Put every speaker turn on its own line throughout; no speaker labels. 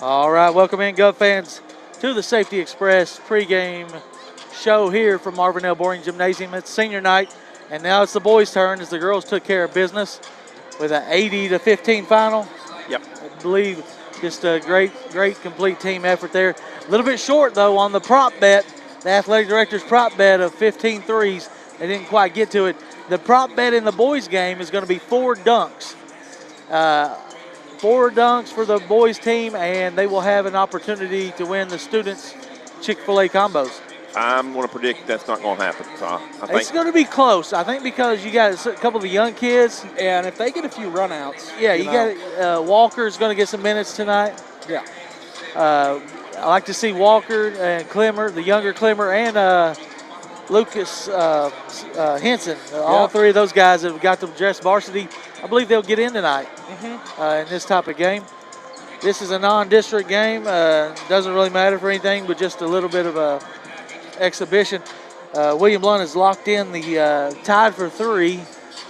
All right, welcome in, Gov fans, to the Safety Express pregame show here from Marvin L. Boring Gymnasium. It's senior night, and now it's the boys' turn as the girls took care of business with an 80-15 final.
Yep.
I believe just a great complete team effort there. A little bit short, though, on the prop bet, the athletic director's prop bet of 15 threes. They didn't quite get to it. The prop bet in the boys' game is going to be 4 dunks. 4 dunks for the boys team, and they will have an opportunity to win the students' Chick-fil-A combos.
I'm going to predict that's not going to happen. So I think
It's going to be close. I think because you got a couple of the young kids.
And if they get a few runouts.
Yeah, you got Walker's going to get some minutes tonight.
Yeah.
I like to see Walker and Clemmer, the younger Clemmer, and Lucas Henson. All three of those guys that have got to dress varsity. I believe they'll get in tonight in this type of game. This is a non-district game. Doesn't really matter for anything, but just a little bit of a exhibition. William Blount is locked in the tied for 3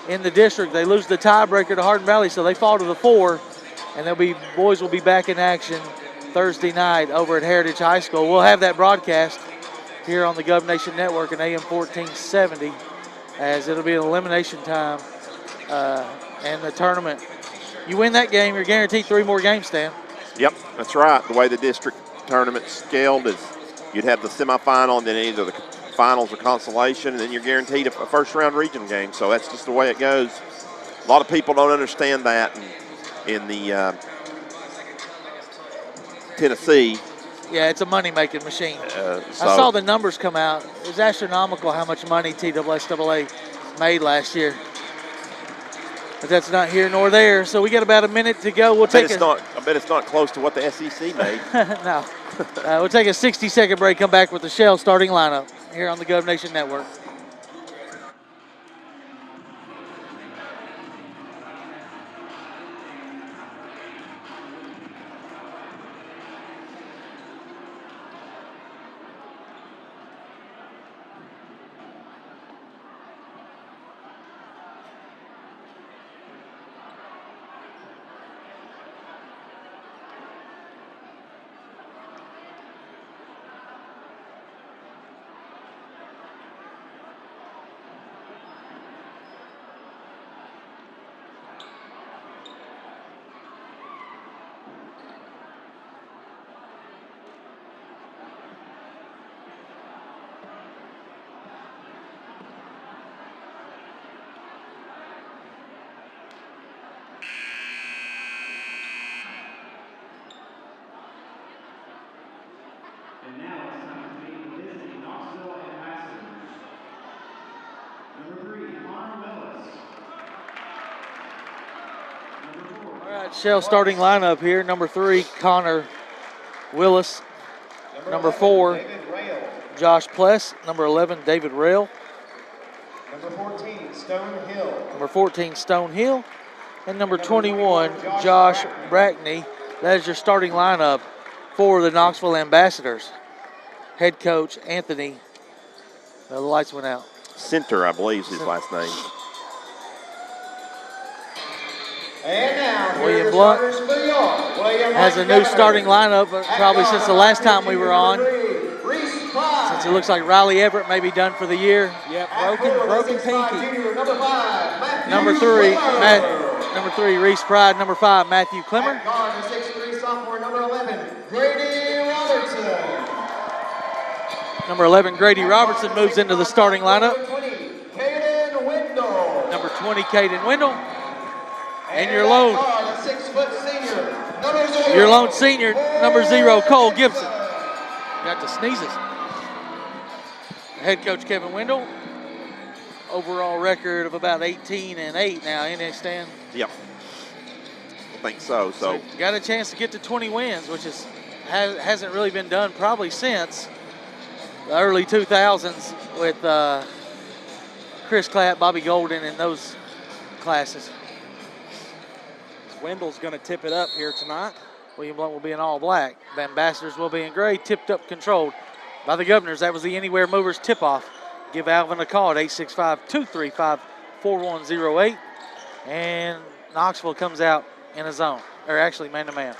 in the district. They lose the tiebreaker to Hardin Valley, so they fall to the 4, and boys will be back in action Thursday night over at Heritage High School. We'll have that broadcast here on the Gov Nation Network and AM 1470, as it'll be an elimination time and the tournament. You win that game, you're guaranteed 3 more games, Stan.
Yep, that's right. The way the district tournament's scaled is you'd have the semifinal and then either the finals or consolation, and then you're guaranteed a first-round regional game. So that's just the way it goes. A lot of people don't understand that in the Tennessee.
Yeah, it's a money-making machine.
So
I saw the numbers come out. It was astronomical how much money TSSAA made last year. But that's not here nor there. So we got about a minute to go. I
bet it's not close to what the SEC made.
No. We'll take a 60-second break, come back with the Shell starting lineup here on the Gov Nation Network.
And now it's time to meet the Disney Knoxville ambassadors. Number 3, Connor Willis. Number 4.
All right, Shell starting lineup here. Number 3, Connor Willis. Number 4, Josh Pless. Number 11, David Rail.
Number 14, Stone Hill.
Number 14, Stone Hill. And number 21, Josh Brackney. That is your starting lineup for the Knoxville Ambassadors. Head coach Anthony. The lights went out.
Center, I believe, is his last name.
And now,
William Blount has a new starting lineup, probably since the last time we were on. Since it looks like Riley Everett may be done for the year.
Yep, broken pinky.
Number three, Reese Pride. Number 5, Matthew Clemmer.
Guard, the 6'3" sophomore, number 11, Grady Robertson.
Number 11, Grady Robertson moves into the starting lineup.
Number 20, Caden Wendell.
Number 20, Caden Wendell. And your lone,
guard, the 6-foot senior, number 0.
your lone senior, number 0, Cole Gibson. Got the sneezes. Head coach Kevin Wendell. Overall record of about 18-8 now, isn't it, Stan?
Yep. I think so. So
got a chance to get to 20 wins, which hasn't really been done probably since the early 2000s with Chris Clapp, Bobby Golden, and those classes.
Wendell's going to tip it up here tonight.
William Blount will be in all black. The Ambassadors will be in gray, tipped up, controlled by the Governors. That was the Anywhere Movers tip-off. Give Alvin a call at 865-235-4108. And Knoxville comes out in a zone, or actually man-to-man.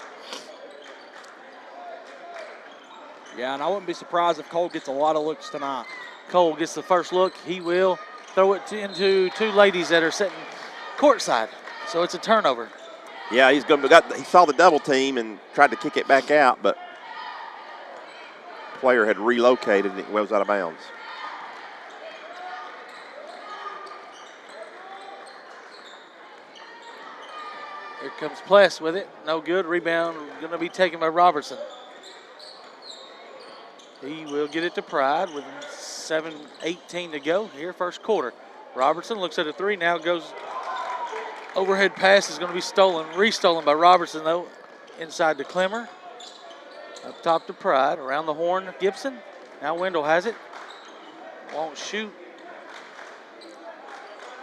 Yeah, and I wouldn't be surprised if Cole gets a lot of looks tonight.
Cole gets the first look. He will throw it into two ladies that are sitting courtside. So it's a turnover.
Yeah, he saw the double team and tried to kick it back out, but the player had relocated and it was out of bounds.
Here comes Pless with it. No good. Rebound going to be taken by Robertson. He will get it to Pride with 7:18 to go here, first quarter. Robertson looks at a three, now goes overhead pass is going to be restolen by Robertson though, inside to Clemmer. Up top to Pride, around the horn, Gibson. Now Wendell has it. Won't shoot.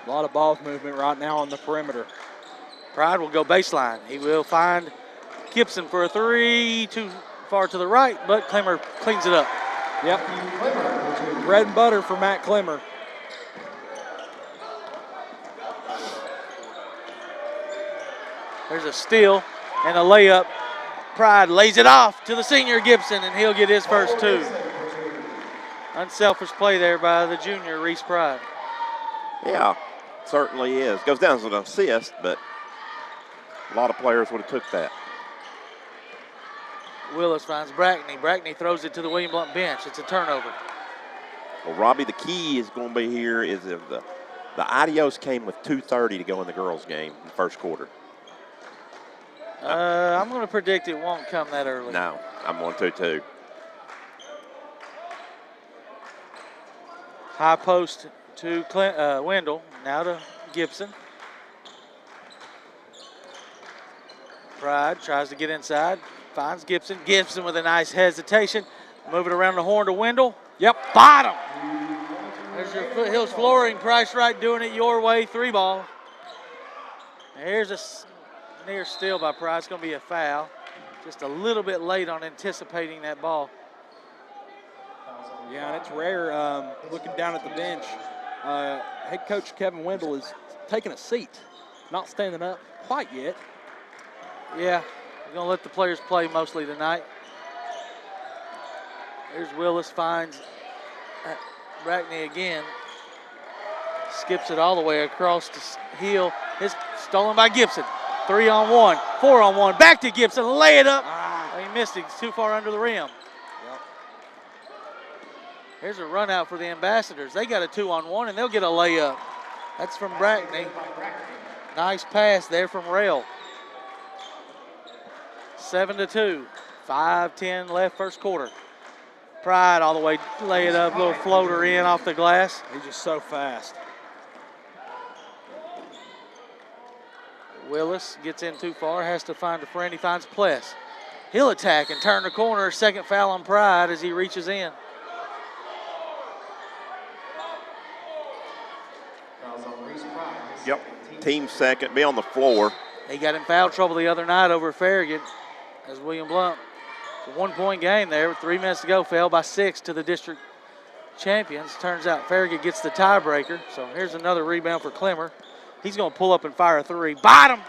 A lot of ball movement right now on the perimeter.
Pride will go baseline. He will find Gibson for a three, too far to the right, but Clemmer cleans it up.
Yep. Bread and butter for Matt Clemmer.
There's a steal and a layup. Pride lays it off to the senior Gibson, and he'll get his first two. Unselfish play there by the junior, Reese Pride.
Yeah, certainly is. Goes down as an assist, but a lot of players would have took that.
Willis finds Brackney. Brackney throws it to the William Blount bench. It's a turnover.
Well, Robbie, the key is going to be here is if the Adios came with 2:30 to go in the girls' game in the first quarter.
I'm going to predict it won't come that early.
No, I'm going to too.
High post to Wendell. Now to Gibson. Pride tries to get inside. Finds Gibson. Gibson with a nice hesitation. Move it around the horn to Wendell. Yep, bottom. There's your Foothills Flooring, Price Right doing it your way, 3-ball. Here's a near steal by Pride. It's going to be a foul. Just a little bit late on anticipating that ball.
Yeah, and it's rare looking down at the bench. Head coach Kevin Wendell is taking a seat, not standing up quite yet.
Yeah, we're going to let the players play mostly tonight. Here's Willis, finds Brackney again. Skips it all the way across the heel. It's stolen by Gibson. 3-on-1, 4-on-1, back to Gibson, lay it up. He missed it, it's too far under the rim.
Yep.
Here's a run out for the Ambassadors. They got a 2-on-1 and they'll get a layup. That's from Brackney. Nice pass there from Rail. 7-2, 5:10 left first quarter. Pride all the way, lay it up, little floater in off the glass.
He's just so fast.
Willis gets in too far, has to find a friend. He finds Pless. He'll attack and turn the corner. Second foul on Pride as he reaches in.
Yep, team second, be on the floor.
He got in foul trouble the other night over Farragut as William Blount. It's a 1-point game there with 3 minutes to go. Fell by 6 to the district champions. Turns out Farragut gets the tiebreaker. So here's another rebound for Clemmer. He's going to pull up and fire a three. Bottom!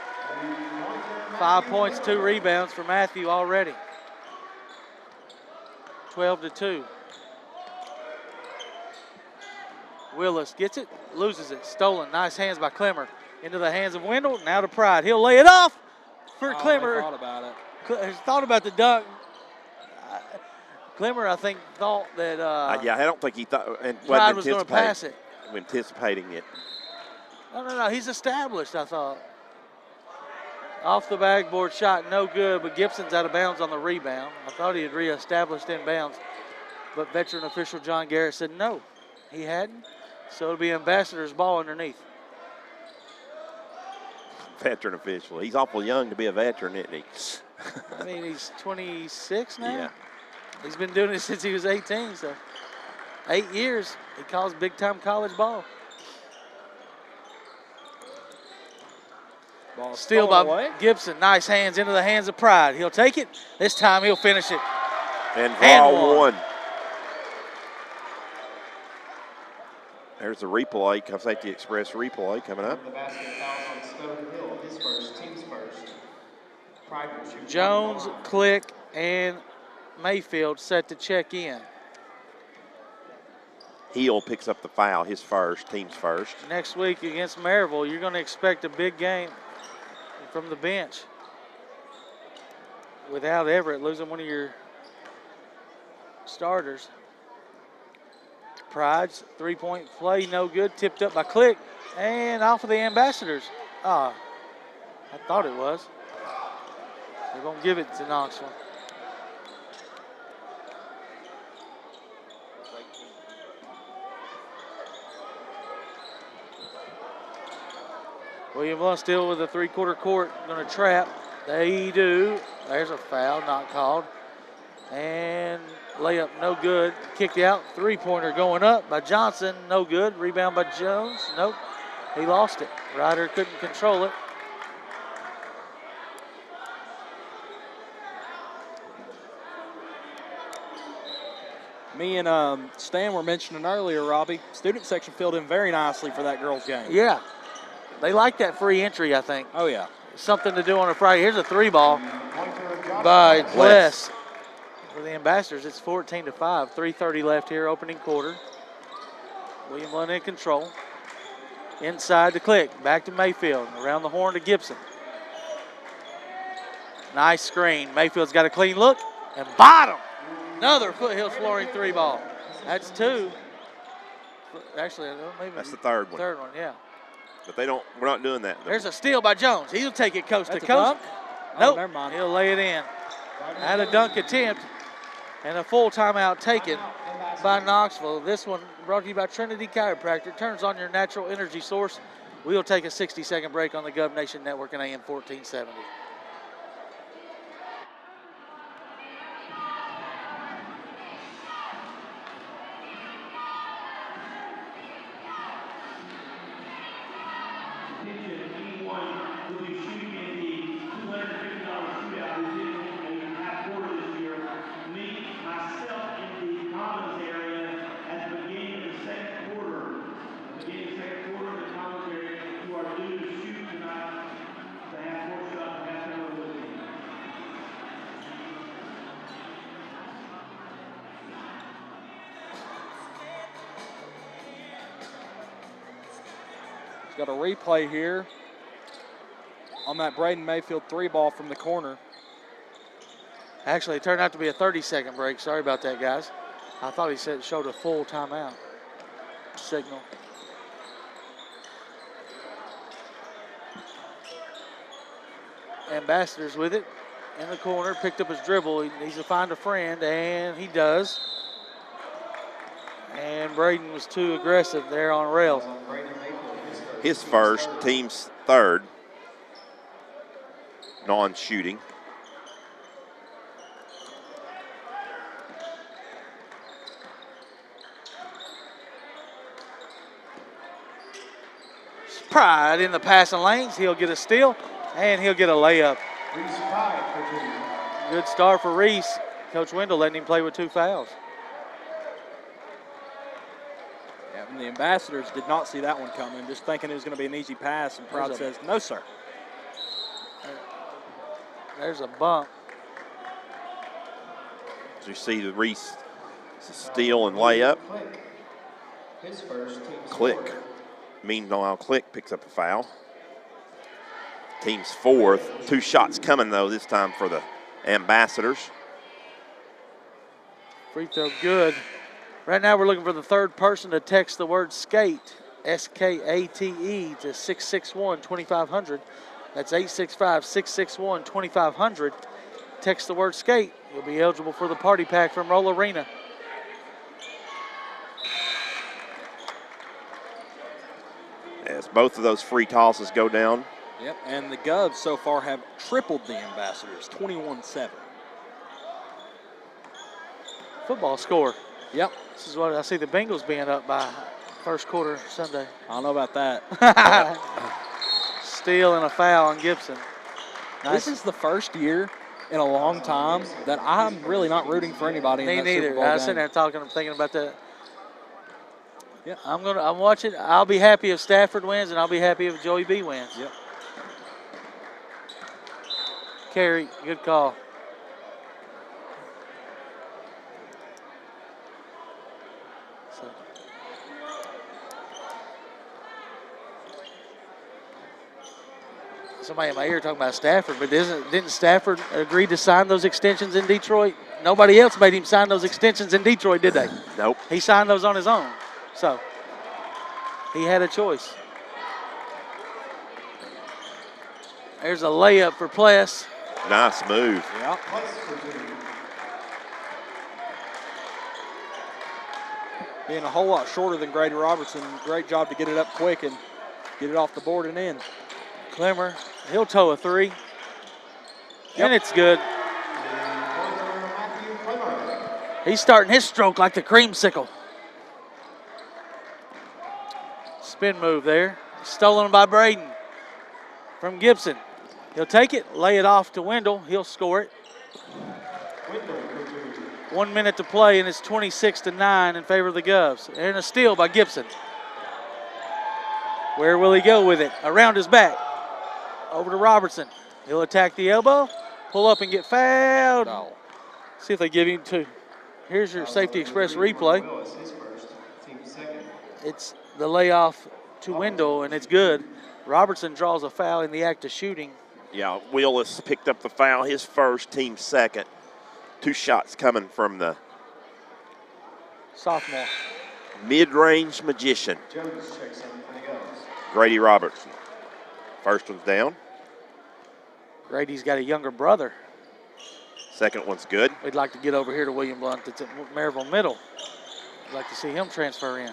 5 points, 2 rebounds for Matthew already. 12-2. Willis gets it, loses it, stolen. Nice hands by Clemmer. Into the hands of Wendell, now to Pride. He'll lay it off for Clemmer.
Thought about it.
Thought about the dunk. Clemmer, I think, thought that
Yeah, I don't think he thought and
Pride was going to pass it.
Anticipating it.
No. He's established, I thought. Off the backboard shot, no good, but Gibson's out of bounds on the rebound. I thought he had reestablished in bounds, but veteran official John Garrett said no, he hadn't. So it'll be Ambassador's ball underneath.
Veteran official. He's awful young to be a veteran, isn't he?
I mean, he's 26 now.
Yeah.
He's been doing it since he was 18, so 8 years. He calls big-time college ball.
Ball
Steal by
away.
Gibson. Nice hands into the hands of Pride. He'll take it. This time he'll finish it.
And draw
And
one. There's the replay, Safety Express replay coming up.
The basket fouls on Stowe Hill, his first, team's first. Pride will shoot
Jones, Click, and Mayfield set to check in.
Heel picks up the foul, his first, team's first.
Next week against Maryville, you're going to expect a big game from the bench. Without Everett losing one of your starters. Pride's three-point play, no good. Tipped up by Click and off of the Ambassadors. I thought it was. They're going to give it to Knoxville. William Blount still with a three-quarter court, going to trap. They do. There's a foul, not called. And layup, no good. Kicked out. Three-pointer going up by Johnson, no good. Rebound by Jones, nope. He lost it. Ryder couldn't control it.
Me and Stan were mentioning earlier, Robbie, student section filled in very nicely for that girls' game.
Yeah. They like that free entry, I think.
Oh, yeah.
Something to do on a Friday. Here's a three ball by Bless. For the Ambassadors, it's 14-5. 3:30 left here, opening quarter. William Blount in control. Inside to Click. Back to Mayfield. Around the horn to Gibson. Nice screen. Mayfield's got a clean look. And bottom. Another Foothills Flooring three ball. That's two. Actually, maybe
that's the third one.
Third one, yeah.
But we're not doing that.
There's a steal by Jones. He'll take it coast
That's
to coast. Nope.
Never mind.
He'll lay it in. Had a dunk attempt and a full timeout taken by Knoxville. This one brought to you by Trinity Chiropractor. Turns on your natural energy source. We'll take a 60-second break on the Gov Nation Network and AM 1470.
Got a replay here on that Braden Mayfield three ball from the corner.
Actually, it turned out to be a 30-second break. Sorry about that, guys. I thought he said it showed a full timeout signal. Ambassadors with it in the corner, picked up his dribble. He needs to find a friend, and he does. And Braden was too aggressive there on rails.
His first, team's third, non-shooting.
Pride in the passing lanes. He'll get a steal, and he'll get a layup. Good start for Reese. Coach Wendell letting him play with two fouls.
Yeah, and the Ambassadors did not see that one coming, just thinking it was going to be an easy pass, and Pride says, no, sir.
There's a bump.
As you see the Reese steal and layup. Click. Meanwhile, Click picks up a foul. Team's fourth. 2 shots coming, though, this time for the Ambassadors.
Free throw good. Right now we're looking for the third person to text the word skate, S-K-A-T-E, to 661-2500. That's 865-661-2500. Text the word skate. You'll be eligible for the party pack from Roll Arena.
As both of those free tosses go down.
Yep, and the Govs so far have tripled the Ambassadors, 21-7.
Football score.
Yep.
This is what I see the Bengals being up by first quarter Sunday.
I don't know about that.
Steal and a foul on Gibson. Nice.
This is the first year in a long time that I'm really not rooting for anybody.
Me
in that
neither.
Super Bowl
I was
game.
sitting there talking, I'm thinking about that.
Yeah.
I'm watching. I'll be happy if Stafford wins, and I'll be happy if Joey B wins.
Yep.
Carey, good call. Somebody in my ear talking about Stafford, but didn't Stafford agree to sign those extensions in Detroit? Nobody else made him sign those extensions in Detroit, did they?
Nope.
He signed those on his own. So he had a choice. There's a layup for Pless.
Nice move.
Yeah. Being a whole lot shorter than Grady Robertson. Great job to get it up quick and get it off the board and in.
Clemmer, he'll toe a three. And it's good. He's starting his stroke like the creamsicle. Spin move there. Stolen by Braden from Gibson. He'll take it, lay it off to Wendell. He'll score it. 1 minute to play, and it's 26-9 in favor of the Govs. And a steal by Gibson. Where will he go with it? Around his back. Over to Robertson. He'll attack the elbow, pull up and get fouled.
No.
See if they give him two. Here's your Safety Express replay. It's the layoff to Wendell, and it's good. Robertson draws a foul in the act of shooting.
Yeah, Willis picked up the foul, his first, team second. 2 shots coming from the
Sophomore.
mid-range magician, Grady Robertson. First one's down.
Grady's got a younger brother.
Second one's good.
We'd like to get over here to William Blount that's at Maryville Middle. We'd like to see him transfer in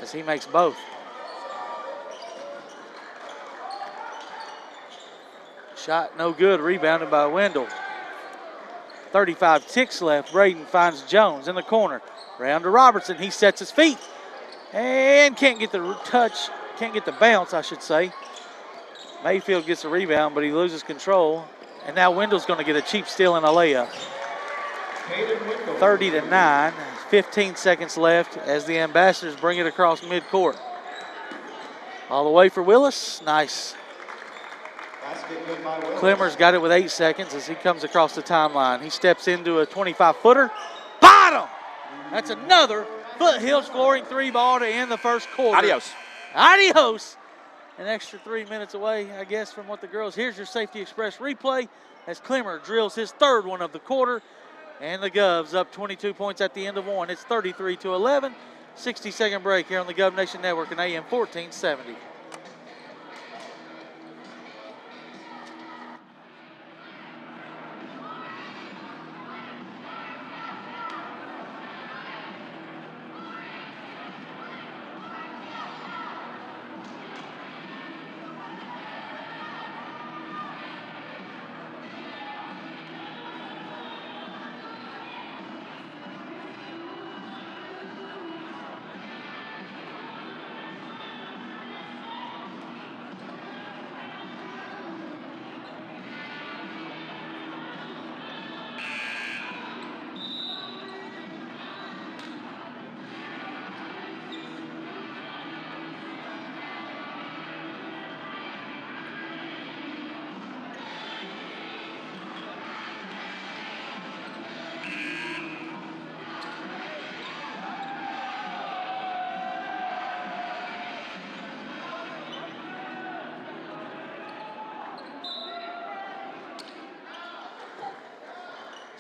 as he makes both. Shot no good, rebounded by Wendell. 35 ticks left. Braden finds Jones in the corner. Round to Robertson. He sets his feet and can't get the touch, can't get the bounce, I should say. Mayfield gets a rebound, but he loses control. And now Wendell's going to get a cheap steal and a layup. 30-9, 15 seconds left as the Ambassadors bring it across midcourt. All the way for Willis. Nice. Clemmer's got it with 8 seconds as he comes across the timeline. He steps into a 25-footer. Bottom! That's another Foothills Flooring 3 ball to end the first quarter.
Adios.
Adios. An extra 3 minutes away, I guess, from what the girls. Here's your Safety Express replay as Clemmer drills his third one of the quarter. And the Govs up 22 points at the end of one. It's 33-11. 60-second break here on the Gov Nation Network and AM 1470.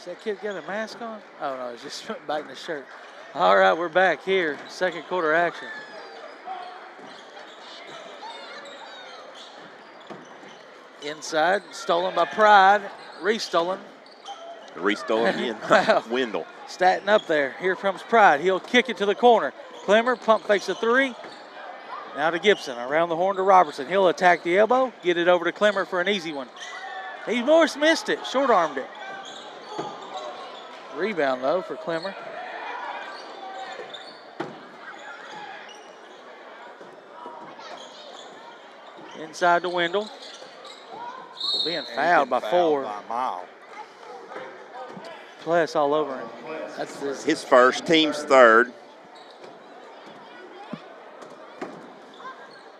That kid got a mask on? Oh, no, he's just biting his shirt. All right, we're back here. Second quarter action. Inside, stolen by Pride. Restolen.
Restolen again.
Wow.
Wendell.
Staten up there. Here comes Pride. He'll kick it to the corner. Clemmer pump fakes a three. Now to Gibson. Around the horn to Robertson. He'll attack the elbow. Get it over to Clemmer for an easy one. He Morris missed it. Short-armed it. Rebound, though, for Clemmer. Inside to Wendell. Being fouled by four.
By a mile.
Pless all over him. That's this.
His first, team's third.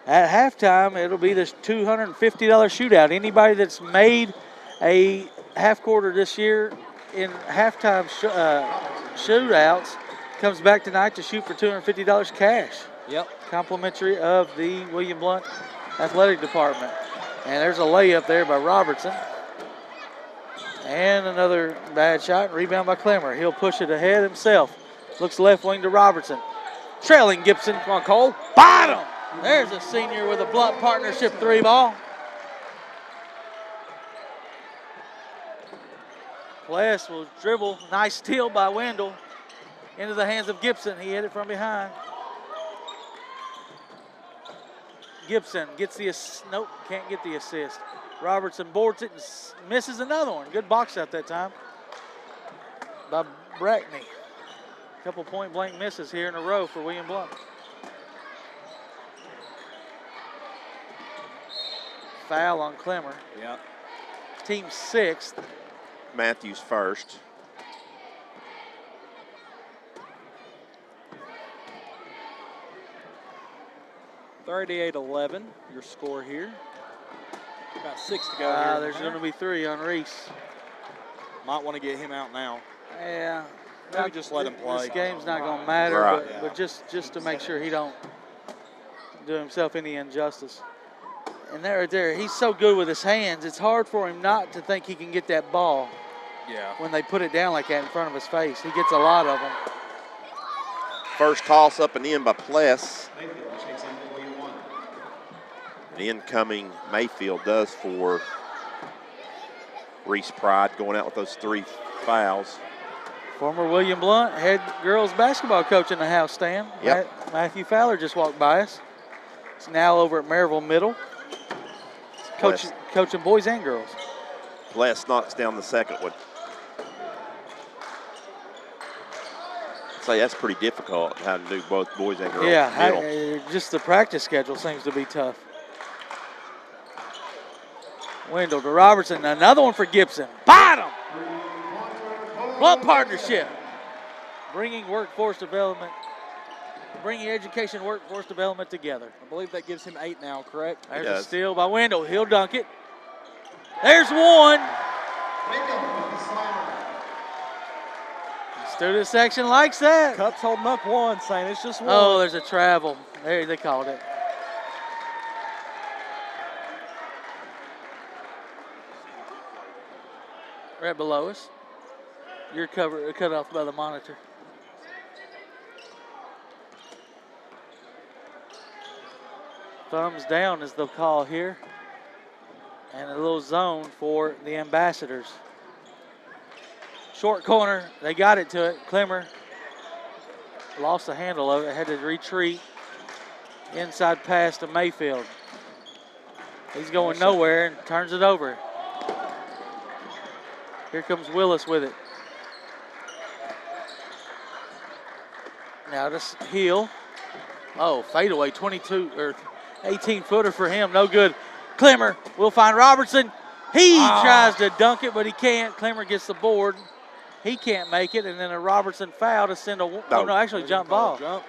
At halftime, it'll be this $250 shootout. Anybody that's made a half quarter this year in halftime shootouts comes back tonight to shoot for $250 cash.
Yep.
Complimentary of the William Blount Athletic Department. And there's a layup there by Robertson. And another bad shot. Rebound by Clemmer. He'll push it ahead himself. Looks left wing to Robertson. Trailing Gibson.
Come on, Cole.
Bottom. There's a senior with a Blount partnership 3-ball. Pless will dribble. Nice steal by Wendell. Into the hands of Gibson. He hit it from behind. Gibson gets the nope, can't get the assist. Robertson boards it and misses another one. Good box out that time by Brackney. Couple point blank misses here in a row for William Blount. Foul on Clemmer.
Yeah.
Team 6th.
Matthews first.
(38-11), your score here. Got 6 to go here.
There's going to be 3 on Reese.
Might want to get him out now.
Yeah.
Maybe just let him play.
This game's not going to matter,
Right.
but just to make sure he don't do himself any injustice. And there, he's so good with his hands, it's hard for him not to think he can get that ball
Yeah.
when they put it down like that in front of his face. He gets a lot of them.
First toss up and in by Pless. The incoming Mayfield does for Reese Pride, going out with those 3 fouls.
Former William Blount head girls basketball coach in the house, Stan.
Yep.
Matthew Fowler just walked by us. He's now over at Maryville Middle, coaching boys and girls.
Pless knocks down the second one. I'd say that's pretty difficult how to do both boys and girls. Middle.
Just the practice schedule seems to be tough. Wendell to Robertson, another one for Gibson. Bottom! Blount partnership. Bringing education workforce development together.
I believe that gives him 8 now, correct?
There's a steal by Wendell. He'll dunk it. There's one. Student section likes that.
Cup's holding up 1, saying it's just 1.
Oh, there's a travel. There, they called it. Right below us. You're cut off by the monitor. Thumbs down is the call here. And a little zone for the Ambassadors. Short corner, they got it to it. Clemmer lost the handle of it, had to retreat. Inside pass to Mayfield. He's going nowhere and turns it over. Here comes Willis with it. Now to Heel. Oh, fadeaway, 22 or 18-footer for him, no good. Clemmer will find Robertson. He tries to dunk it, but he can't. Clemmer gets the board. He can't make it, and then a Robertson foul to send a jump ball.
Jump.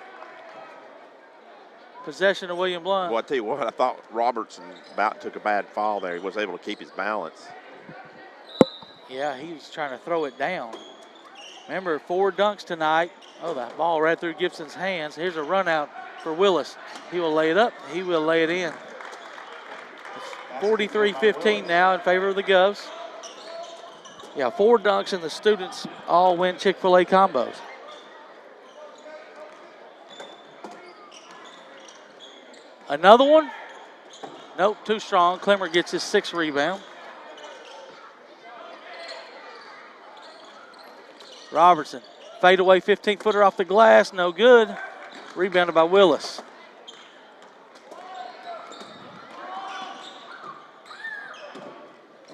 Possession of William Blount.
Well, I tell you what, I thought Robertson about took a bad fall there. He was able to keep his balance.
Yeah, he was trying to throw it down. Remember, 4 dunks tonight. Oh, that ball right through Gibson's hands. Here's a run out for Willis. He will lay it up. He will lay it in. It's 43-15 now in favor of the Govs. Yeah, 4 dunks, and the students all win Chick-fil-A combos. Another one? Nope, too strong. Clemmer gets his 6th rebound. Robertson, fadeaway 15-footer off the glass, no good. Rebounded by Willis.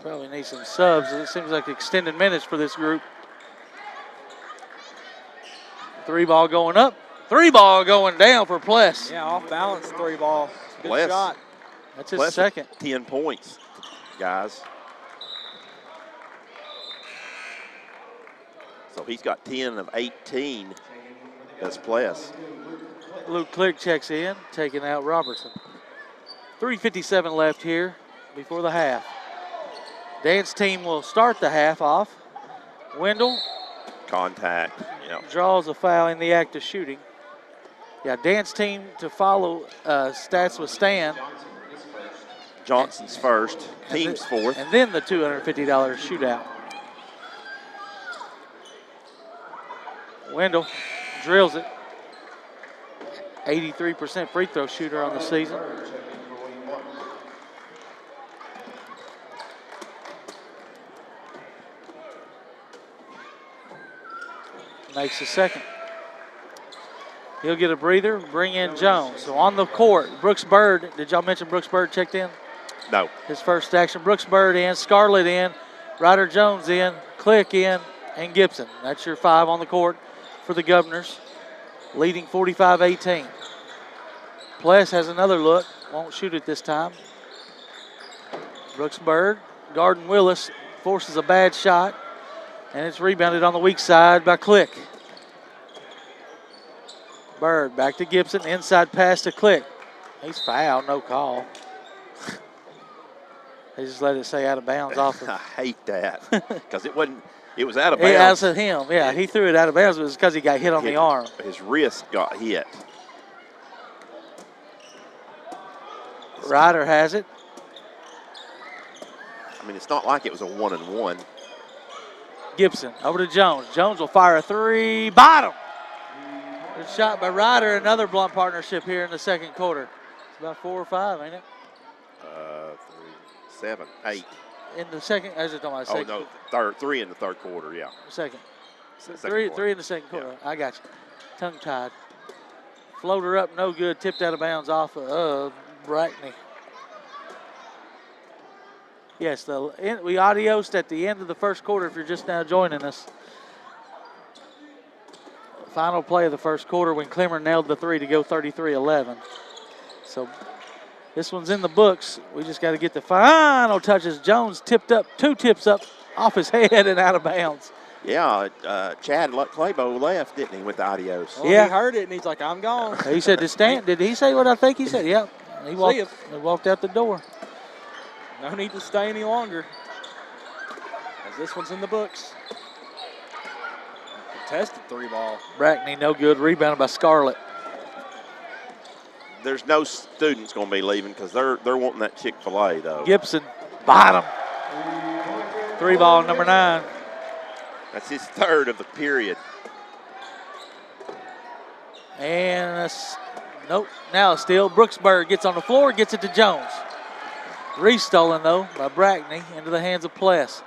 Probably need some subs. It seems like extended minutes for this group. 3-ball going up. 3-ball going down for Pless.
Yeah, off balance 3-ball. Good
Pless.
shot.
That's his
Pless
second.
10 points, guys. So he's got 10 of 18. That's Pless.
Luke Click checks in, taking out Robertson. 3:57 left here before the half. Dance team will start the half off. Wendell
Contact. Yep.
draws a foul in the act of shooting. Yeah, dance team to follow stats with Stan.
Johnson's first, team's fourth.
And then the $250 shootout. Wendell drills it. 83% free throw shooter on the season. Makes the second. He'll get a breather, bring in Jones. So on the court, Brooks Bird. Did y'all mention Brooks Bird checked in?
No.
His first action. Brooks Bird in, Scarlett in, Ryder Jones in, Click in, and Gibson. That's your 5 on the court for the Governors, leading 45-18. Pless has another look, won't shoot it this time. Brooks Bird, Garden Willis forces a bad shot, and it's rebounded on the weak side by Click. Bird back to Gibson, inside pass to Click. He's fouled, no call. They just let it say out of bounds off of.
I hate that because it was out of
It
bounds.
was him, yeah. He threw it out of bounds. It was because he got hit on the arm.
His wrist got hit.
Ryder has it.
I mean, it's not like it was a 1-and-1.
Gibson over to Jones. Jones will fire a 3. Bottom. Good shot by Ryder. Another Blount partnership here in the second quarter. It's about 4 or 5, ain't it?
3, 7, 8.
In the second, I was just talking about second.
Oh, no, third, 3 in the third quarter, yeah.
Second.
Second
Three
quarter.
in the second quarter.
Yeah.
I got you. Tongue-tied. Floater up, no good. Tipped out of bounds off of Brackney. Yes, we adiosed at the end of the first quarter if you're just now joining us. Final play of the first quarter when Clemmer nailed the 3 to go 33-11. So this one's in the books. We just got to get the final touches. Jones tipped up, 2 tips up off his head and out of bounds.
Yeah, Chad Claybo left, didn't he, with the adios?
Well,
Yeah.
He heard it, and he's like, I'm gone.
He said to stand. Did he say what I think he said? Yep. He walked out the door.
No need to stay any longer, as this one's in the books. Contested 3 ball.
Brackney, no good. Rebounded by Scarlett.
There's no students going to be leaving because they're wanting that Chick-fil-A, though.
Gibson, bottom. 3 ball, number 9.
That's his third of the period.
And nope, now still. Brooksburg gets on the floor, gets it to Jones. Restolen, though, by Brackney into the hands of Pless.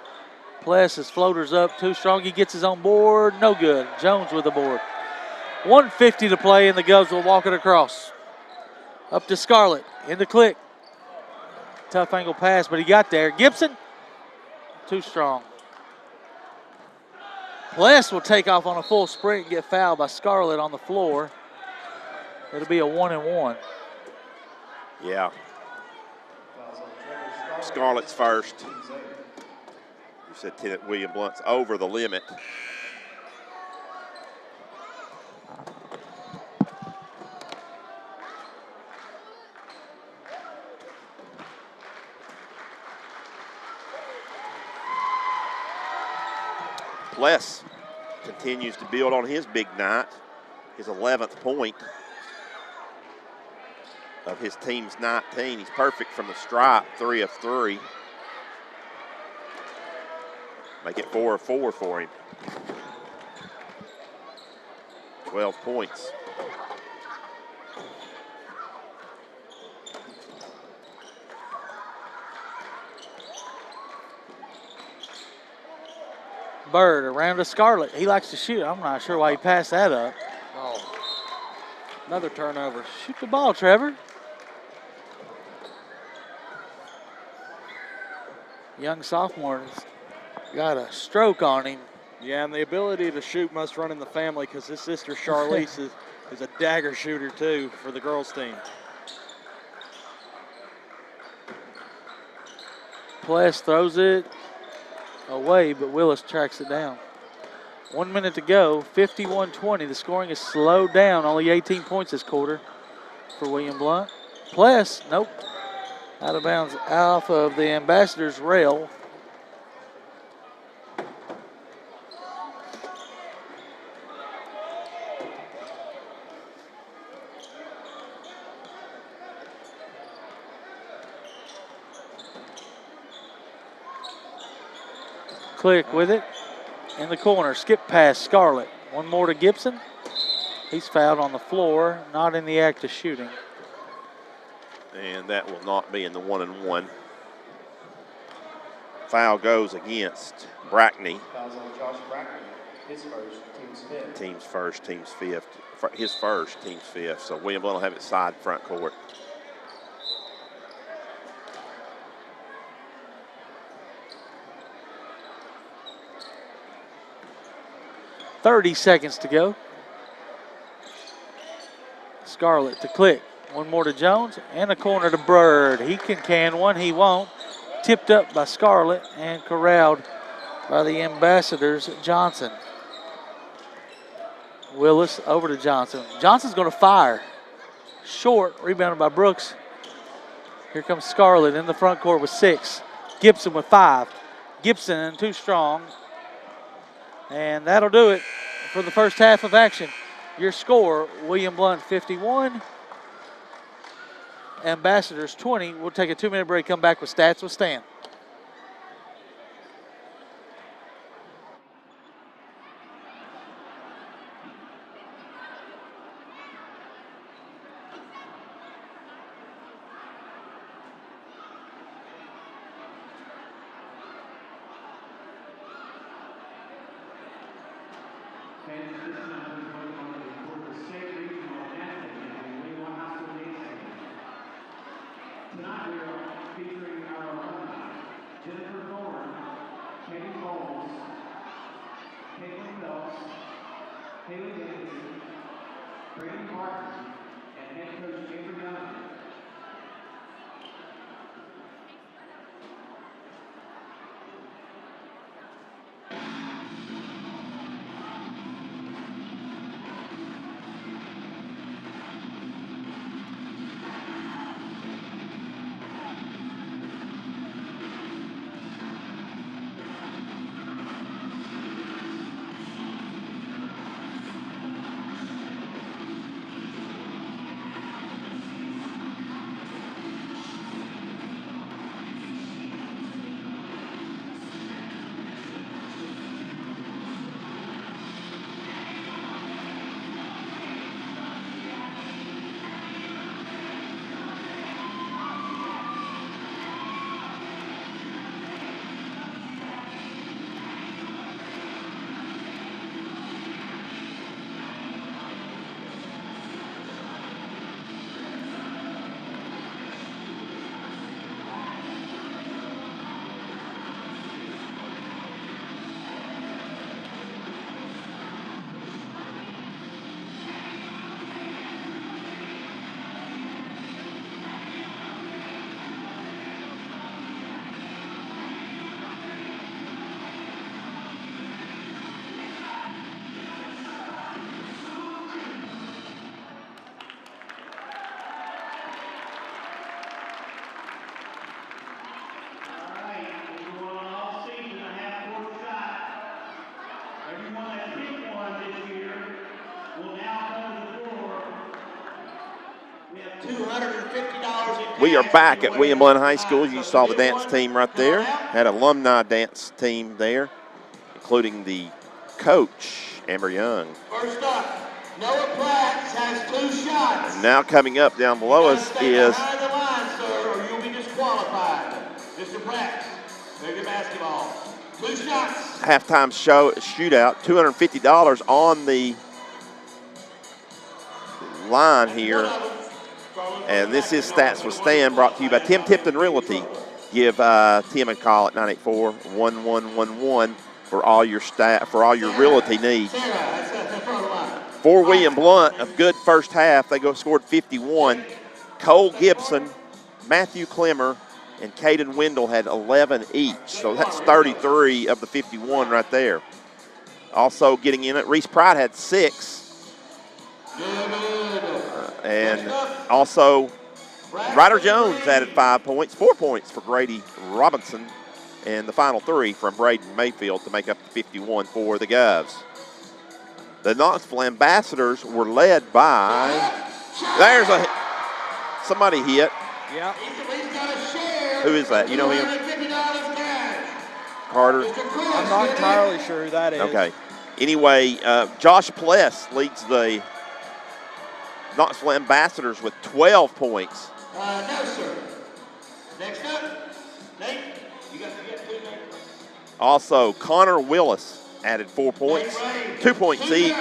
Pless, his floater's up, too strong. He gets his own board, no good. Jones with the board. 1:50 to play, and the Govs will walk it across. Up to Scarlett, into Click. Tough angle pass, but he got there. Gibson, too strong. Pless will take off on a full sprint and get fouled by Scarlett on the floor. It'll be a 1-and-1.
Yeah. Scarlett's first. You said Tennant William Blount's over the limit. Pless continues to build on his big night, his 11th point of his team's 19. He's perfect from the stripe, 3 of 3. Make it 4 of 4 for him. 12 points.
Bird around to Scarlett. He likes to shoot. I'm not sure why he passed that up.
Oh, another turnover.
Shoot the ball, Trevor. Young sophomore has got a stroke on him.
Yeah, and the ability to shoot must run in the family because his sister Charlize is a dagger shooter too for the girls team.
Pless throws it away, but Willis tracks it down. 1 minute to go, 51-20. The scoring is slowed down, only 18 points this quarter for William Blount. Pless, nope, out of bounds off of the Ambassador's rail. Click with it in the corner. Skip past Scarlett. One more to Gibson. He's fouled on the floor, not in the act of shooting.
And that will not be in the 1-and-1. Foul goes against Brackney.
Fouls on Josh Brackney. His first, team's fifth.
Team's first, team's fifth. His first, team's fifth. So William Blount will have it side front court.
.30 to go. Scarlett to Click. One more to Jones and a corner to Bird. He can one, he won't. Tipped up by Scarlett and corralled by the Ambassadors, Johnson. Willis over to Johnson. Johnson's going to fire. Short, rebounded by Brooks. Here comes Scarlett in the front court with 6. Gibson with 5. Gibson too strong. And that'll do it for the first half of action. Your score, William Blount 51, Ambassadors 20. We'll take a 2-minute break, come back with stats with Stan.
Tonight we are featuring our alumni, Jennifer Thorne, Katie Bowles, Caitlin Phelps, Haley Davidson, Brady Martin, and head coach Avery Young.
We are back at William Blount High School. You saw the dance team right there. Had an alumni dance team there, including the coach, Amber Young.
First up, Noah Platts has 2 shots.
And now coming up down below us is
behind the line, sir, or you'll be disqualified. Mr. Platts, there's your basketball. 2 shots.
halftime shootout, $250 on the line here. And this is Stats with Stan, brought to you by Tim Tipton Realty. Give Tim a call at 984-1111 for all your realty needs. For William Blount, a good first half. They scored 51. Cole Gibson, Matthew Clemmer, and Caden Wendell had 11 each. So that's 33 of the 51 right there. Also getting in it, Reese Pride had 6. And also, Ryder Jones added 5 points, 4 points for Grady Robinson, and the final 3 from Braden Mayfield to make up the 51 for the Govs. The Knoxville Ambassadors were led by, somebody hit.
Yeah.
Who is that? You know him? Carter?
I'm not entirely sure who that is.
Okay. Anyway, Josh Pless leads the Knoxville Ambassadors with 12 points.
No, sir. Next up, Nate. You got 2, Nate.
Also, Connor Willis added 4 points. 2 points each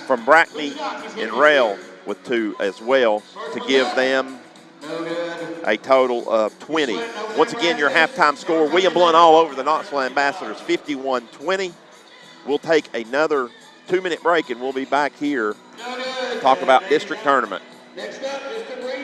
from Brackney and Rail with 2 as well to give them a total of 20. Once again, your halftime score, William Blount all over the Knoxville Ambassadors, 51-20. We'll take another 2-minute break, and we'll be back here to talk about district tournament.
Next up is the breeding.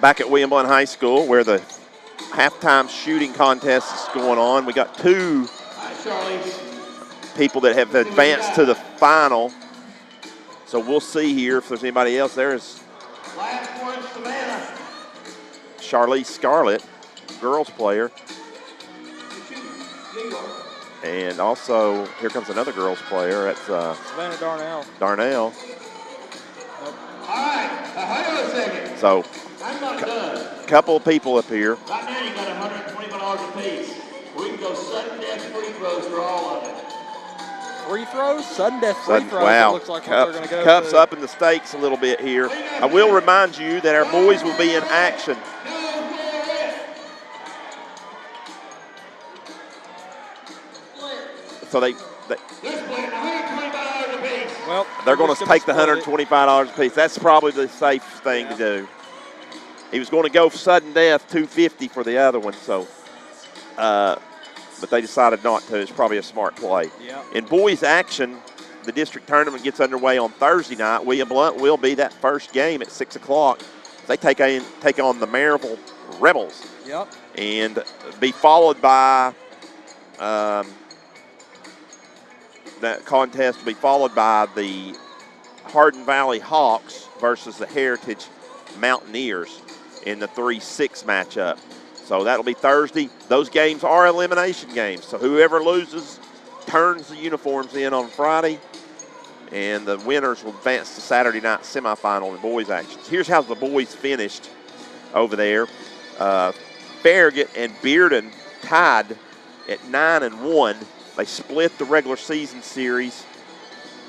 Back at William Blount High School, where the halftime shooting contest is going on, we got 2 people that have advanced to the final. So we'll see here if there's anybody else. There's Charlize Scarlett, girls player. And also, here comes another girls player. That's
Savannah
Darnell.
All right, hold on a second.
So,
I'm not done.
Couple of people up here.
Right now you got $125 apiece. We can go sudden death free throws for all of it.
Free throws? Sudden death free throws.
Wow.
It looks like what they're going to go
Cups
to.
up in the stakes a little bit here. I will remind you that our boys will be in action. So they're going to take the $125 apiece. That's probably the safe thing to do. He was going to go sudden death, $250 for the other one. So, but they decided not to. It's probably a smart play.
Yeah.
In boys action, the district tournament gets underway on Thursday night. William Blount will be that first game at 6 o'clock. They take on the Maryville Rebels.
Yep.
And be followed by that contest will be followed by the Hardin Valley Hawks versus the Heritage Mountaineers in the 3-6 matchup. So that'll be Thursday. Those games are elimination games. So whoever loses turns the uniforms in on Friday, and the winners will advance to Saturday night semifinal in boys actions. Here's how the boys finished over there. Farragut and Bearden tied at 9-1. They split the regular season series,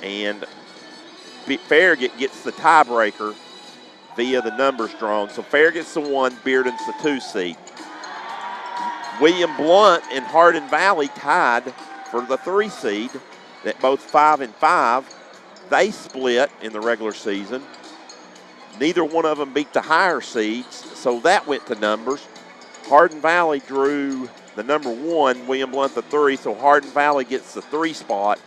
and Farragut gets the tiebreaker via the numbers drawn. So Farragut's the 1, Bearden's the 2 seed. William Blount and Hardin Valley tied for the 3 seed at both 5-5. They split in the regular season. Neither one of them beat the higher seeds, so that went to numbers. Hardin Valley drew the number 1, William Blount the 3, so Hardin Valley gets the 3 spot.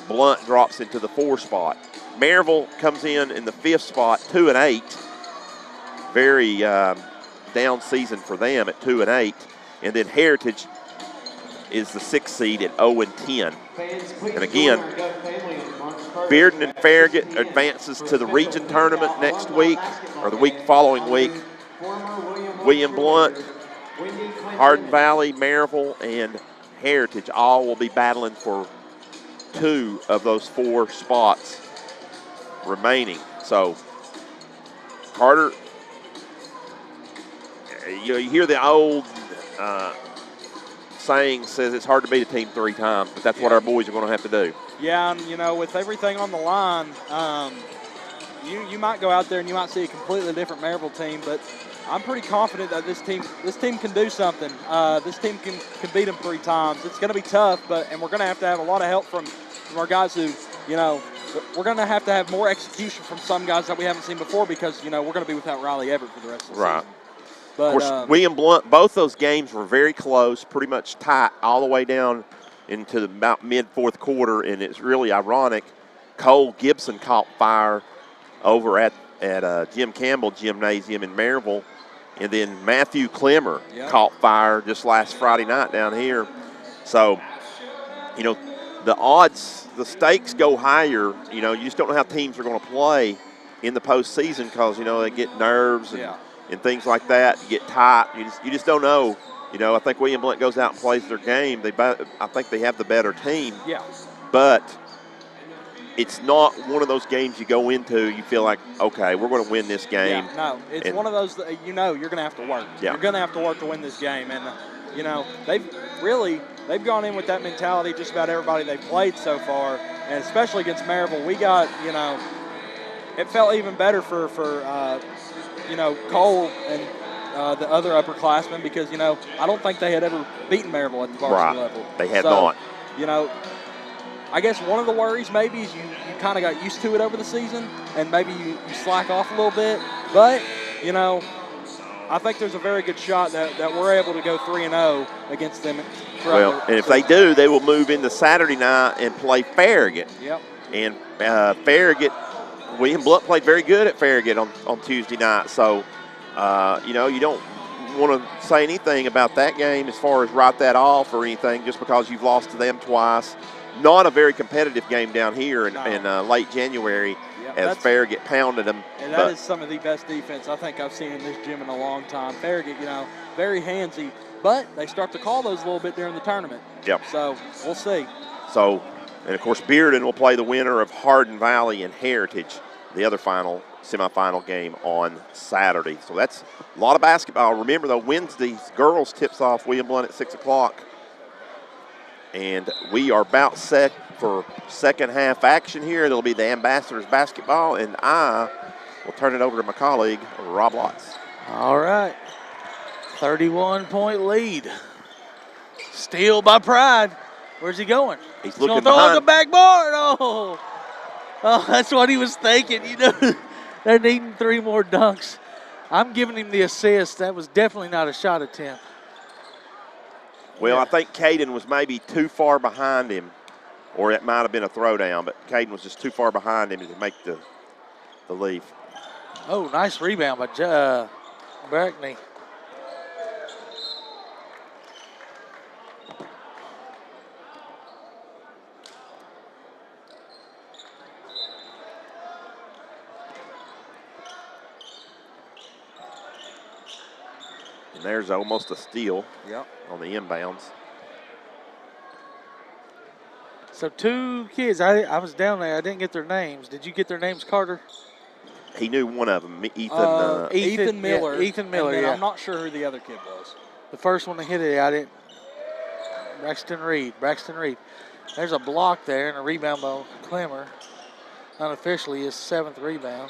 Blount drops into the 4 spot. Maryville comes in the 5th spot, 2-8. Very down season for them at 2-8. And then Heritage is the 6th seed at 0-10. And again, Bearden and Farragut advances to the region tournament next week, or the week following week. William Blount, Hardin Valley, Maryville, and Heritage all will be battling for 2 of those 4 spots remaining. So, Carter, you hear the old saying says it's hard to beat a team 3 times, but that's what our boys are going to have to do.
Yeah, and with everything on the line, you might go out there and you might see a completely different Maryville team, but I'm pretty confident that this team can do something. This team can beat them 3 times. It's going to be tough, and we're going to have a lot of help from our guys who, we're going to have more execution from some guys that we haven't seen before because, we're going to be without Riley Everett for the rest of the season. But,
of course, William Blount, both those games were very close, pretty much tight all the way down into about mid-4th quarter, and it's really ironic. Cole Gibson caught fire over at Jim Campbell Gymnasium in Maryville, and then Matthew Clemmer caught fire just last Friday night down here. So, the odds, the stakes go higher. You just don't know how teams are going to play in the postseason because, they get nerves and things like that, get tight. You just don't know. I think William Blount goes out and plays their game. I think they have the better team.
Yeah.
But it's not one of those games you go into, you feel like, okay, we're going to win this game.
Yeah, no, it's one of those that you're going to have to work.
Yeah.
You're going to have to work to win this game. And, they've gone in with that mentality just about everybody they've played so far, and especially against Maryville. We got, it felt even better for Cole and the other upperclassmen because, I don't think they had ever beaten Maryville at the varsity level.
They had not.
I guess one of the worries maybe is you kind of got used to it over the season and maybe you slack off a little bit. But, I think there's a very good shot that we're able to go 3-0 against them.
Well, and if they do, they will move into Saturday night and play Farragut.
Yep.
And Farragut, William Blount played very good at Farragut on Tuesday night. So, you don't want to say anything about that game as far as write that off or anything just because you've lost to them twice. Not a very competitive game down here in late January as Farragut pounded them.
And that is some of the best defense I think I've seen in this gym in a long time. Farragut, very handsy, but they start to call those a little bit during the tournament.
Yep.
So we'll see.
So, and of course, Bearden will play the winner of Hardin Valley and Heritage, the other semifinal game on Saturday. So that's a lot of basketball. Remember, though, Wednesday's girls tips off William Blount at 6 o'clock. And we are about set for second half action here. It'll be the Ambassadors basketball, and I will turn it over to my colleague, Rob Lotz.
All right. 31-point lead. Steal by Pride. Where's he going?
He's looking
going to throw
behind.
on the backboard. Oh, that's what he was thinking. They're needing 3 more dunks. I'm giving him the assist. That was definitely not a shot attempt.
Well, I think Caden was maybe too far behind him, or it might have been a throwdown, but Caden was just too far behind him to make the leave.
Oh, nice rebound by Brackney.
And there's almost a steal on the inbounds.
So 2 kids, I was down there. I didn't get their names. Did you get their names, Carter?
He knew one of them, Ethan
Miller.
Yeah, Ethan Miller,
and
yeah.
I'm not sure who the other kid was.
The first one to hit it, I didn't. Braxton Reed. There's a block there and a rebound by Clemmer. Unofficially, his 7th rebound.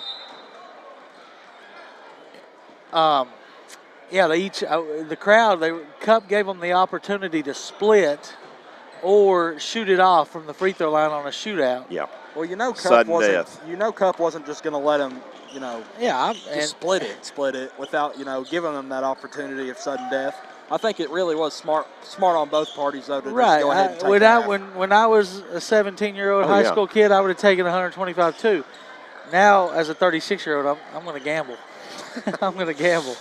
Yeah, they each the crowd. Cup gave them the opportunity to split or shoot it off from the free throw line on a shootout.
Yeah.
Well, Cup
Sudden
wasn't.
death.
Cup wasn't just going to let him,
Yeah,
just split it without, giving them that opportunity of sudden death. I think it really was smart on both parties though to just go ahead and take
when I was a 17-year-old high school kid, I would have taken 125 too. Now, as a 36-year-old, I'm going to gamble. I'm going to gamble.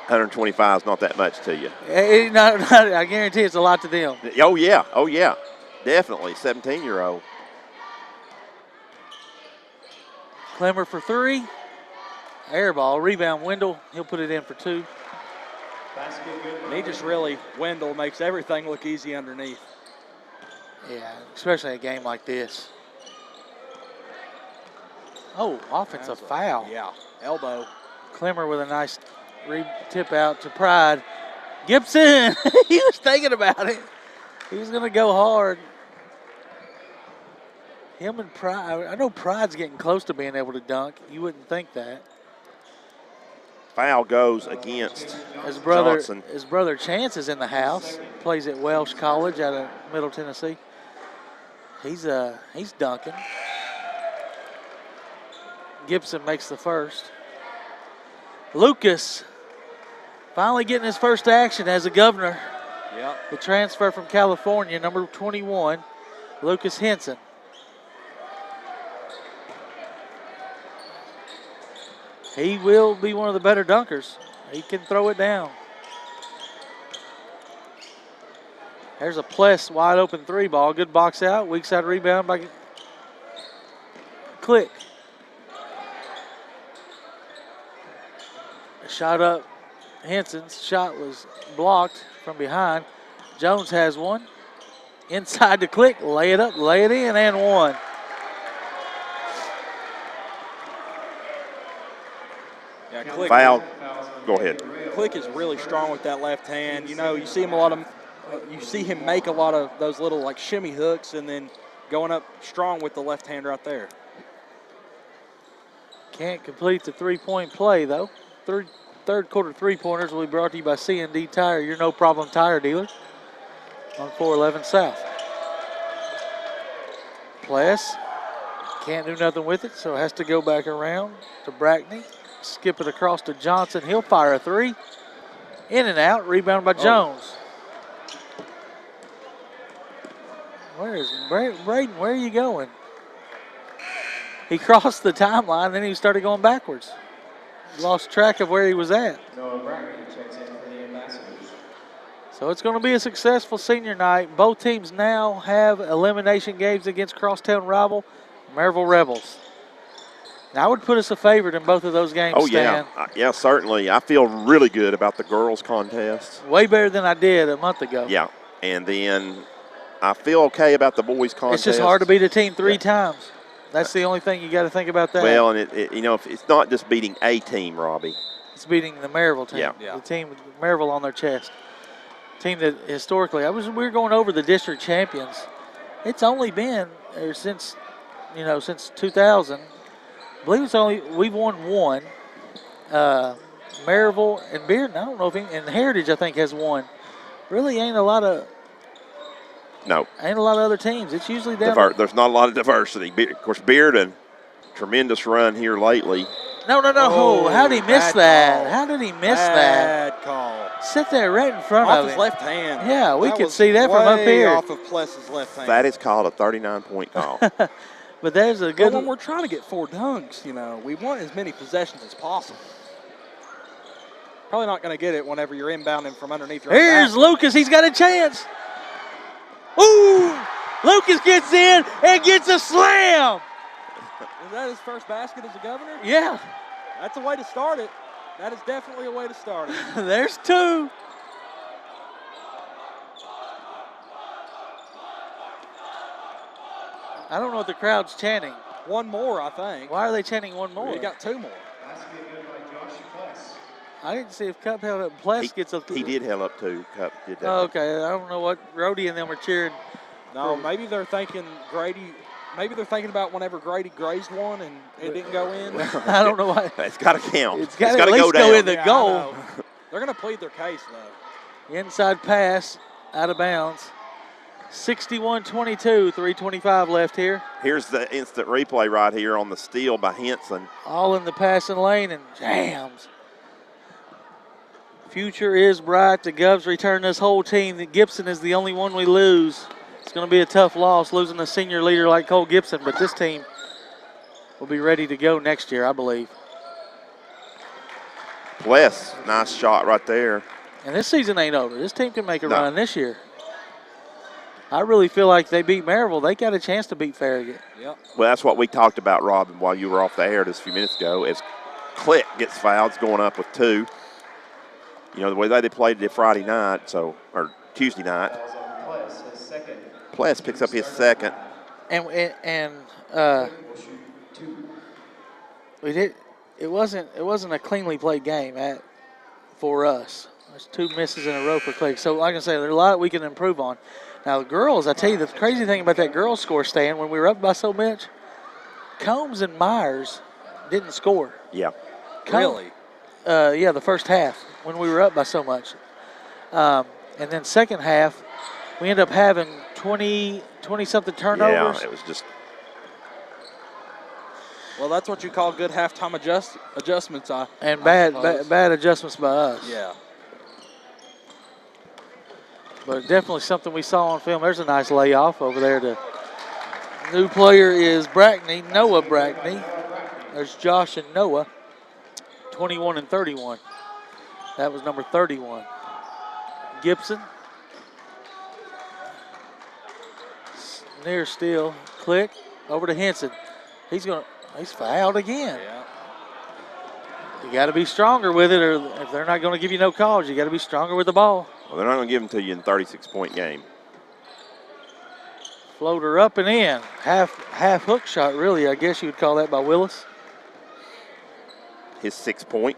125 is not that much to you.
I guarantee it's a lot to them.
Oh, yeah. Definitely, 17-year-old.
Clemmer for 3. Air ball. Rebound, Wendell. He'll put it in for 2.
And he just really, Wendell makes everything look easy underneath.
Yeah, especially a game like this. Oh, offensive foul.
Yeah, elbow.
Clemmer with a nice tip out to Pride. Gibson, he was thinking about it. He was going to go hard. Him and Pride, I know Pride's getting close to being able to dunk. You wouldn't think that.
Foul goes against
His brother,
Johnson.
His brother Chance is in the house. Plays at Welsh College out of Middle Tennessee. He's dunking. Gibson makes the first. Lucas finally getting his first action as a Governor.
Yep.
The transfer from California, number 21, Lucas Henson. He will be one of the better dunkers. He can throw it down. There's a Pless wide open 3 ball. Good box out. Weak side rebound by Click. Shot up. Henson's shot was blocked from behind. Jones has one. Inside to Click. Lay it up, lay it in, and one.
Yeah, Click.
Foul. Go ahead.
Click is really strong with that left hand. You see him you see him make a lot of those little like shimmy hooks and then going up strong with the left hand right there.
Can't complete the three-point play though. Third quarter three-pointers will be brought to you by C&D Tire, your no-problem tire dealer on 411 South. Pless can't do nothing with it, so has to go back around to Brackney. Skip it across to Johnson. He'll fire a 3. In and out. Rebound by Jones. Where is Braden? Where are you going? He crossed the timeline, then he started going backwards. Lost track of where he was at. So it's going to be a successful senior night. Both teams now have elimination games against crosstown rival Maryville Rebels. Now, I would put us a favorite in both of those games, Stan.
Yeah, certainly. I feel really good about the girls' contest.
Way better than I did a month ago.
Yeah, and then I feel okay about the boys' contest.
It's just hard to beat a team 3 times. That's the only thing you got to think about that.
Well, and if it's not just beating a team, Robbie.
It's beating the Maryville team.
Yeah.
The team with Maryville on their chest. Team that historically, we were going over the district champions. It's only been since 2000. I believe we've won 1. Maryville and Bearden, I don't know if and Heritage I think has 1. Really ain't a lot of other teams. It's usually down.
There's not a lot of diversity. Of course, Bearden, tremendous run here lately.
No.
Oh,
how did he miss that?
call.
How did he miss that?
Bad call.
Sit there right in front
Off
of
his
him.
left hand.
Yeah, we can
was
see that from up
way
here.
off of Pless's left hand.
That is called a 39-point call.
But there's a
But
good
when we're trying to get 4 dunks, we want as many possessions as possible. Probably not going to get it whenever you're inbounding from underneath your
Here's Lucas. He's got a chance. Ooh! Lucas gets in and gets a slam.
Is that his first basket as a Governor?
Yeah.
That's a way to start it. That is definitely a way to start it.
There's 2. I don't know what the crowd's chanting.
1 more, I think.
Why are they chanting 1 more?
You got 2 more.
I didn't see if Cup held up. Pless gets a.
He did held up 2. Cup did that.
Oh, okay. I don't know what Rhodey and them were cheering.
No, maybe they're thinking Grady maybe they're thinking about whenever Grady grazed one and it didn't go in.
I don't know why.
It's got to count.
It's got to
gotta
at least
down.
go in the
Yeah, I
goal.
know. They're going to plead their case, though.
Inside pass, out of bounds. 61-22, 3:25 left here.
Here's the instant replay right here on the steal by Henson.
All in the passing lane and jams. Future is bright. The Govs return this whole team. Gibson is the only one we lose. It's going to be a tough loss losing a senior leader like Cole Gibson, but this team will be ready to go next year, I believe.
Bless, nice shot right there.
And this season ain't over. This team can make a run this year. I really feel like they beat Maryville. They got a chance to beat Farragut.
Yep.
Well, that's what we talked about, Robin, while you were off the air just a few minutes ago. If Click gets fouled, it's going up with 2. You know, the way they played it Friday night, or Tuesday night. Pless picks up his second.
And we did. It wasn't a cleanly played game for us. There's 2 misses in a row for Click. So, like I say, there's a lot we can improve on. Now, the girls, I tell you, the crazy thing about that girls' score stand, when we were up by so much, Combs and Myers didn't score.
Yeah.
Really?
Yeah, the first half when we were up by so much. And then second half, we ended up having 20-something turnovers.
Yeah, it was just.
Well, that's what you call good halftime adjustments.
And bad adjustments by us.
Yeah.
But definitely something we saw on film. There's a nice layoff over there. The new player is Brackney, Noah Brackney. There's Josh and Noah, 21 and 31. That was number 31. Gibson. Near steal. Click. Over to Henson. He's fouled again.
Yeah.
You got to be stronger with it, or if they're not going to give you no calls, you got to be stronger with the ball.
Well, they're not going to give them to you in a 36-point game.
Floater up and in. Half hook shot, really, I guess you would call that by Willis.
His 6-point.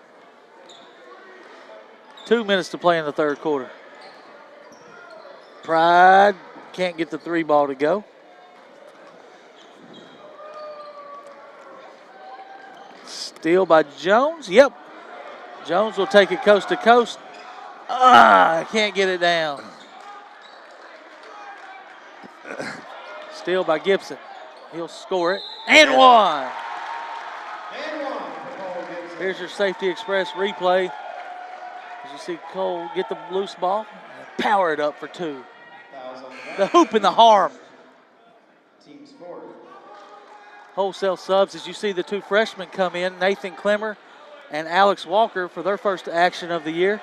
2 minutes to play in the third quarter. Pride can't get the 3 ball to go. Steal by Jones. Yep. Jones will take it coast to coast. Can't get it down. Steal by Gibson. He'll score it. And one. Here's your Safety Express replay. As you see Cole get the loose ball and power it up for 2. The hoop and the harm.
Team scored.
Wholesale subs, as you see the 2 freshmen come in, Nathan Clemmer and Alex Walker for their first action of the year.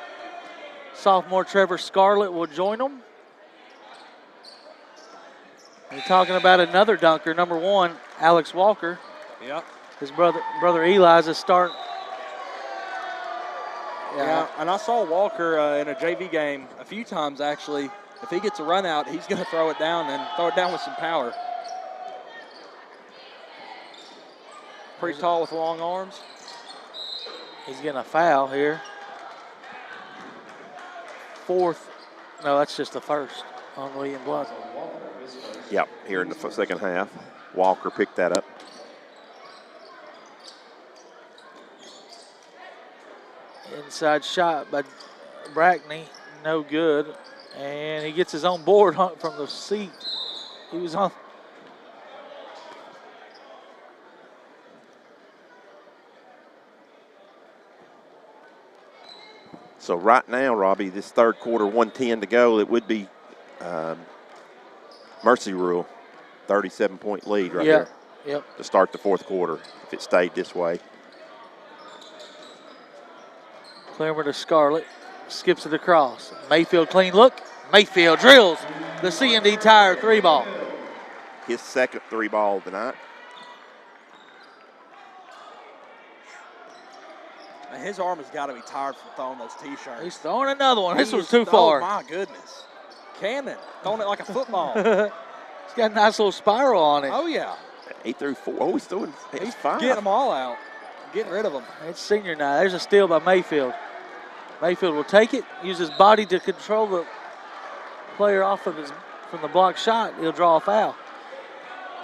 Sophomore Trevor Scarlett will join them. You're talking about another dunker, number 1, Alex Walker.
Yep.
His brother Eli's a start.
Yeah, and I saw Walker in a JV game a few times, actually. If he gets a run out, he's going to throw it down and throw it down with some power. Pretty tall with long arms.
He's getting a foul here. 4th. No, that's just the first on William Blount.
Yep, here in the second half. Walker picked that up.
Inside shot by Brackney, no good. And he gets his own board from the seat. He was on.
So right now, Robbie, this third quarter, 1:10 to go, it would be mercy rule, 37-point lead right here to start the fourth quarter if it stayed this way.
Clemmer to Scarlett, skips it across. Mayfield clean look. Mayfield drills the C&D Tire 3 ball.
His second 3 ball of the night.
Man, his arm has got to be tired from throwing those T-shirts.
He's throwing another one. This was too far.
Oh, my goodness. Cannon, throwing it like a football.
He's got a nice little spiral on it.
Oh, yeah.
8 through 4. Oh, he's throwing. He's 5.
Getting them all out. Getting rid of them.
It's senior night. There's a steal by Mayfield. Mayfield will take it, use his body to control the player off of from the block shot. He'll draw a foul.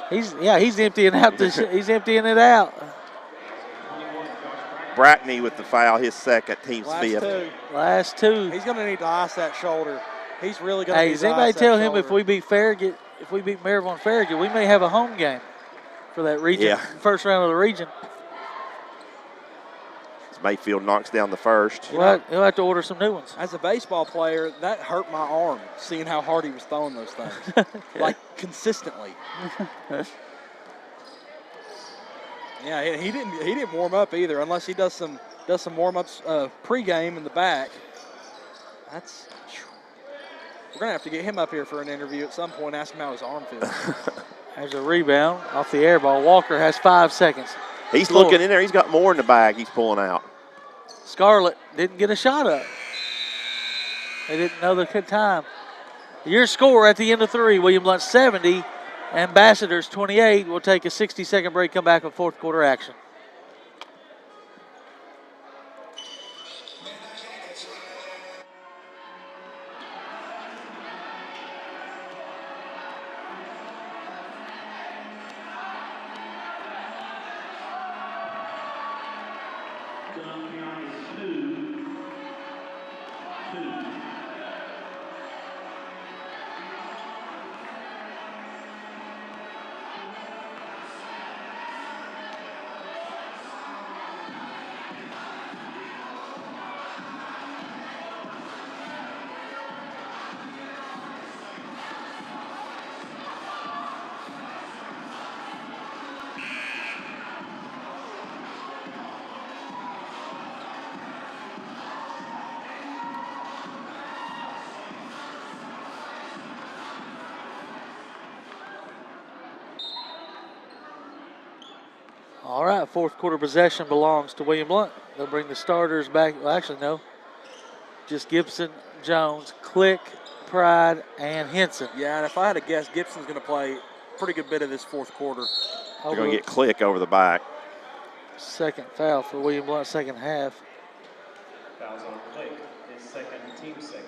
He's emptying out he's emptying it out.
Brackney with the foul, his second, team's fifth.
Last two.
He's going to need to ice that shoulder. He's really going to
Hey,
need
does
to
anybody
ice that
tell him
shoulder.
if we beat Farragut, if we beat Maryville Farragut, we may have a home game for that region, first round of the region.
Mayfield knocks down the first.
Well, he'll have to order some new ones.
As a baseball player, that hurt my arm, seeing how hard he was throwing those things, like consistently. Yeah, he didn't warm up either, unless he does some warm ups pregame in the back. We're gonna have to get him up here for an interview at some point. Ask him how his arm feels.
There's a rebound off the air ball. Walker has 5 seconds.
He's looking in there. He's got more in the bag. He's pulling out.
Scarlett didn't get a shot up. They didn't know the good time. Your score at the end of 3, William Blount 70, Ambassadors 28. We'll take a 60-second break, come back with fourth quarter action. All right, fourth quarter possession belongs to William Blount. They'll bring the starters back. Well, actually, no. Just Gibson, Jones, Click, Pride, and Henson.
Yeah, and if I had to guess, Gibson's going to play a pretty good bit of this fourth quarter.
They're going to get Click over the back.
Second foul for William Blount, second half.
Fouls on Click, his second, team second.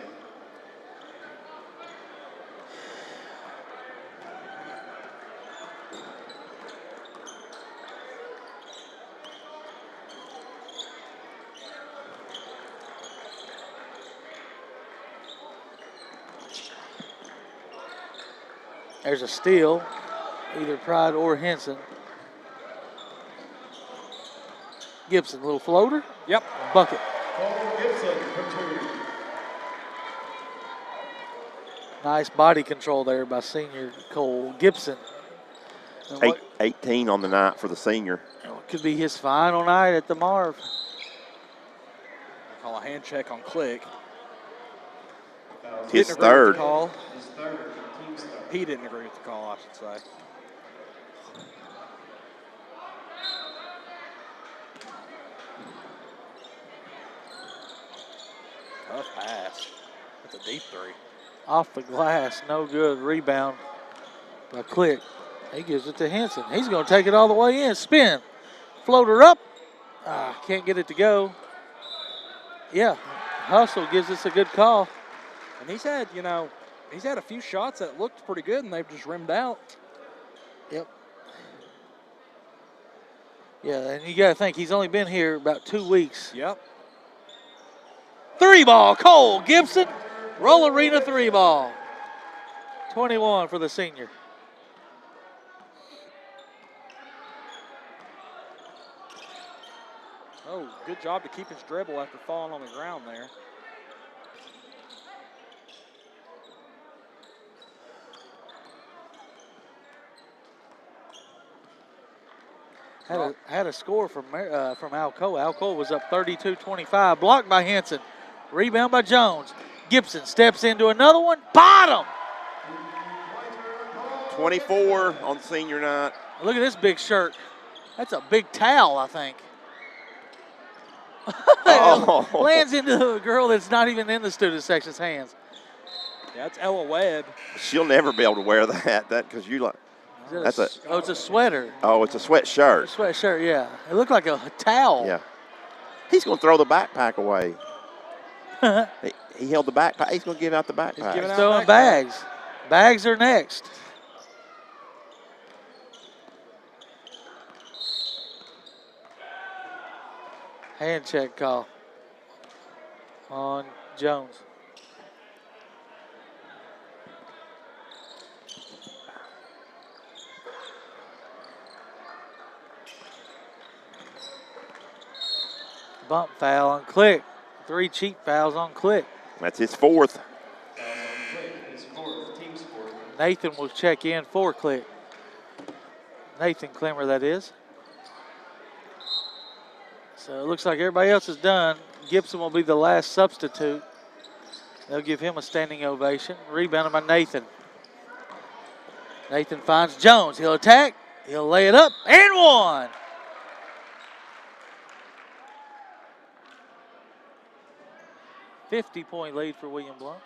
There's a steal, either Pride or Henson. Gibson, little floater.
Yep.
Bucket.
Gibson for 2.
Nice body control there by senior Cole Gibson.
18 on the night for the senior.
Could be his final night at the Marv.
Call a hand check on Click.
His third.
His third, team's third.
He didn't agree with the call, I should say. Tough pass. That's a deep 3.
Off the glass, no good. Rebound by Click. He gives it to Henson. He's going to take it all the way in. Spin. Floater up. Can't get it to go. Yeah, Hustle gives us a good call.
And he's had a few shots that looked pretty good, and they've just rimmed out.
Yep. Yeah, and you got to think he's only been here about 2 weeks.
Yep.
3 ball, Cole Gibson. Roll Arena 3 ball. 21 for the senior.
Oh, good job to keep his dribble after falling on the ground there.
Had a score from Alcoa. Alcoa was up 32-25. Blocked by Henson. Rebound by Jones. Gibson steps into another one. Bottom.
24 on senior night.
Look at this big shirt. That's a big towel, I think.
Oh.
Lands into a girl that's not even in the student section's hands.
Yeah, that's Ella Webb.
She'll never be able to wear that because you like.
It's a sweater.
Oh, it's a sweatshirt.
A sweatshirt, yeah. It looked like a towel.
Yeah. He's going to throw the backpack away. He held the backpack. He's going to give out the backpack.
He's throwing bags. Bags are next. Hand check call on Jones. Bump foul on Click. 3 cheap fouls on Click.
That's his fourth.
Nathan will check in for Click. Nathan Clemmer, that is. So it looks like everybody else is done. Gibson will be the last substitute. They'll give him a standing ovation. Rebounded by Nathan. Nathan finds Jones. He'll attack. He'll lay it up and one. .50 lead for William Blount.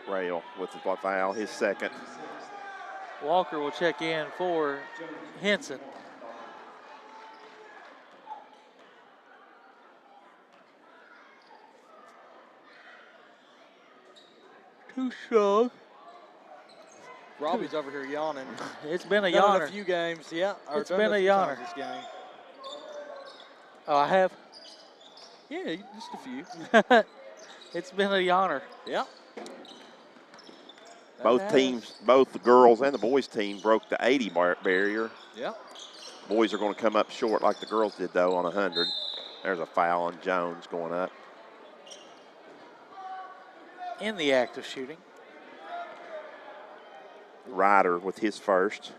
Rail with the foul, his second.
Walker will check in for Henson. Too strong.
Robbie's over here yawning.
It's been a
Done it
yawner.
a few games, yeah. or
It's
done
been
it
a
few times
yawner.
This game.
Oh, I have?
Yeah, just a few.
It's been a yawner.
Yeah.
Both teams, both the girls and the boys team broke the 80 barrier.
Yeah.
Boys are going to come up short like the girls did, though, on 100. There's a foul on Jones going up.
In the act of shooting.
Ryder with his first.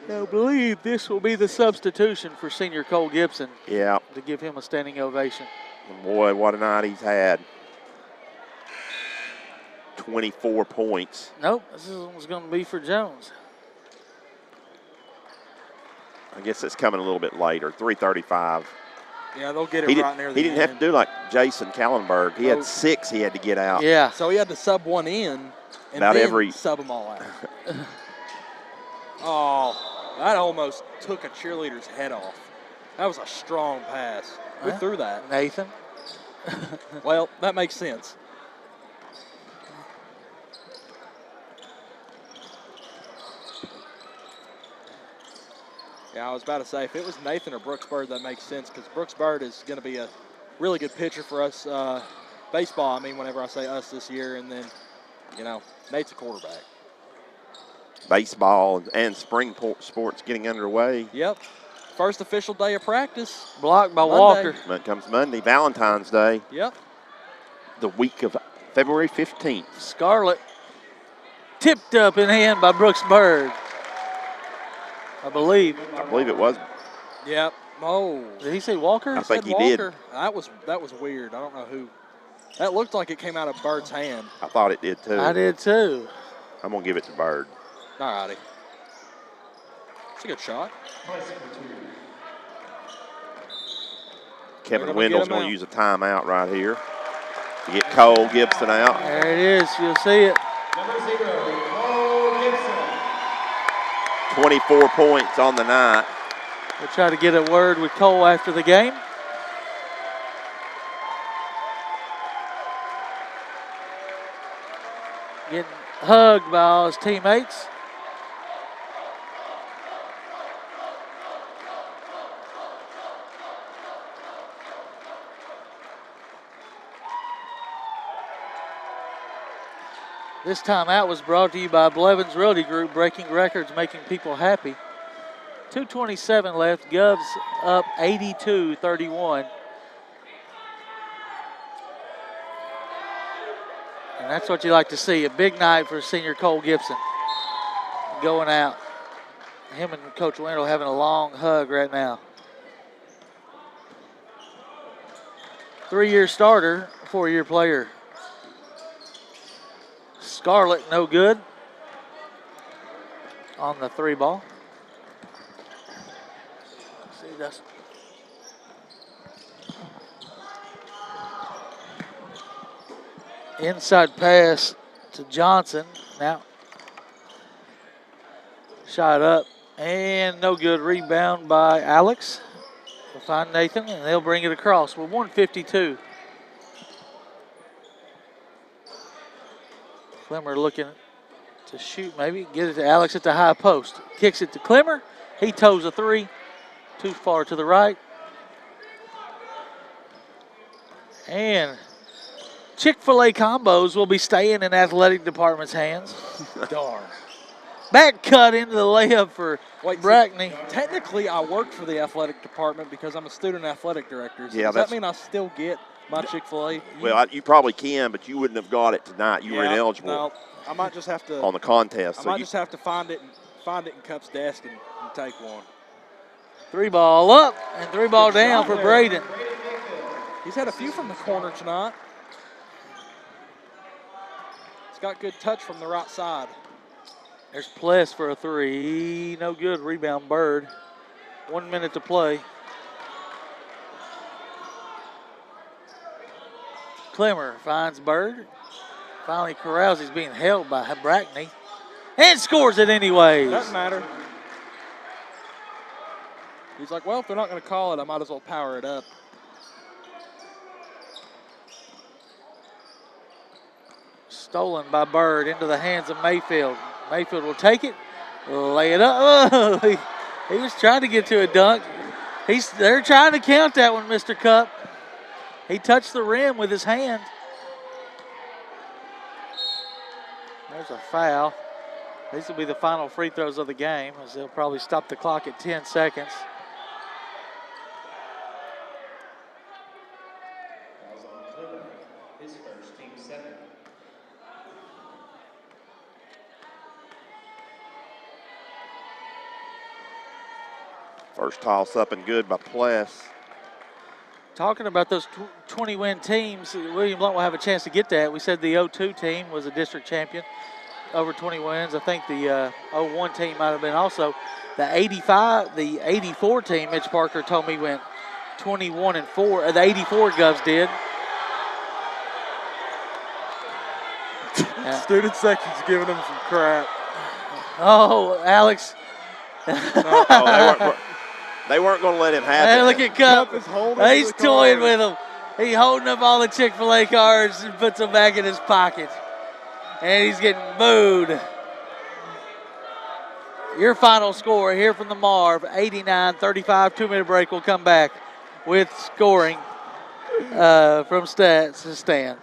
I believe this will be the substitution for senior Cole Gibson
Yeah.
to give him a standing ovation.
And boy, what a night he's had. 24 points.
Nope, this one's going to be for Jones.
I guess it's coming a little bit later, 3:35.
Yeah, they'll get it
He
right near the
didn't have to do like Jason Kallenberg. He
Oh.
had 6 he had to get out.
Yeah.
So he had to sub one in and
About
then
every-
sub them all out. Oh, that almost took a cheerleader's head off. That was a strong pass. Who
Huh?
threw that?
Nathan.
Well, that makes sense. Yeah, I was about to say, if it was Nathan or Brooks Bird, that makes sense because Brooks Bird is going to be a really good pitcher for us baseball. I mean, whenever I say us this year, and then, you know, Nate's a quarterback.
Baseball and spring sports getting underway.
Yep. First official day of practice.
Blocked by
Monday.
Walker.
That comes Monday, Valentine's Day,
Yep.
the week of February 15th.
Scarlett tipped up in hand by Brooks Bird. I believe.
I believe it was.
Yep. Oh.
Did he say Walker?
I think
Said
he did.
Walker. That was weird. I don't know who. That looked like it came out of Bird's hand.
I thought it did too.
I did too.
I'm going to give it to Bird.
All righty. It's a good shot.
Kevin
gonna
Wendell's
get him
going
out.
to use a timeout right here to get Cole Gibson out.
There it is. You'll see it.
Number 0, Cole Gibson.
24 points on the night.
We'll try to get a word with Cole after the game. Getting hugged by all his teammates. This timeout was brought to you by Blevins Realty Group, breaking records, making people happy. 2:27 left. Govs up 82-31. And that's what you like to see, a big night for senior Cole Gibson. Going out. Him and Coach Wendell having a long hug right now. 3-year starter, 4-year player. Scarlett, no good on the 3 ball. See, that's inside pass to Johnson. Now, shot up and no good. Rebound by Alex. They'll find Nathan and they'll bring it across with 152. Clemmer looking to shoot, maybe. Get it to Alex at the high post. Kicks it to Clemmer. He toes a three. Too far to the right. And Chick-fil-A combos will be staying in athletic department's hands. Darn. Back cut into the layup for Brackney.
So technically, I work for the athletic department because I'm a student athletic director. So
Yeah,
does that mean I still get my Chick-fil-A?
Well, you probably can, but you wouldn't have got it tonight. You were ineligible.
No, I might just have to
on the contest.
I might just have to find it in Cup's desk and take one.
3-ball up and 3-ball down for Braden.
He's had a few from the corner tonight. He's got good touch from the right side.
There's Pless for a three. No good. Rebound Bird. 1 minute to play. Clemmer finds Bird. Finally corrals. He's being held by Brackney. And scores it anyways.
Doesn't matter. He's like, well, if they're not going to call it, I might as well power it up.
Stolen by Bird into the hands of Mayfield. Mayfield will take it, lay it up. Oh, he was trying to get to a dunk. They're trying to count that one, Mr. Cup. He touched the rim with his hand. There's a foul. These will be the final free throws of the game, as they'll probably stop the clock at 10 seconds.
His first, team 7.
First toss up and good by Pless.
Talking about those 20-win teams, William Blount will have a chance to get that. We said the 02 team was a district champion, over 20 wins. I think the 01 team might have been also. The 84 team, Mitch Parker told me went 21-4. The 84 Govs did.
Student section's giving him some crap.
Oh, Alex.
They weren't going to let him have
Hey,
it.
look at Cup.
is holding
He's
the
toying
card.
with them. He's holding up all the Chick-fil-A cards and puts them back in his pocket. And he's getting booed. Your final score here from the Marv, 89-35. 2-minute break. We'll come back with scoring from Stats to Stan.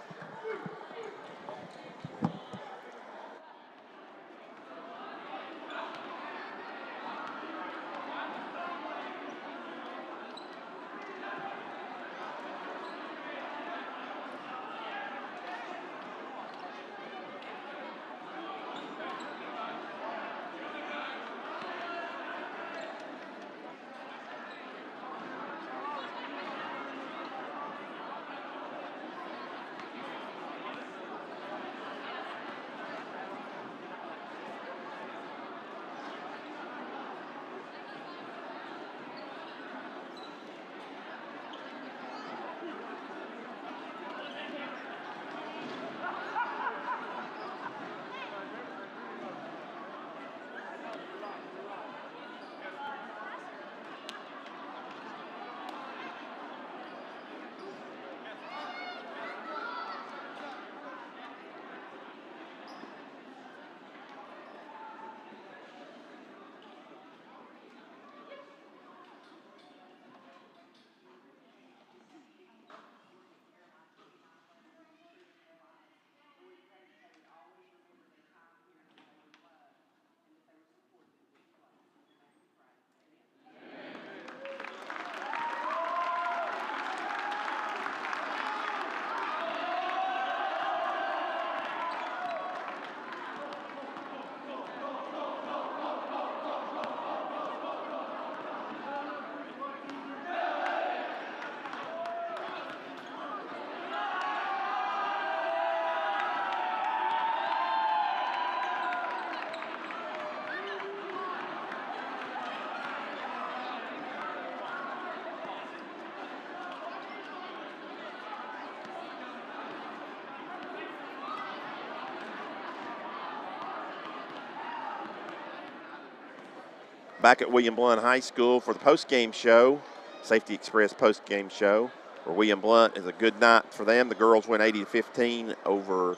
Back at William Blount High School for the post-game show, Safety Express post-game show, where William Blount is a good night for them. The girls win 80-15 over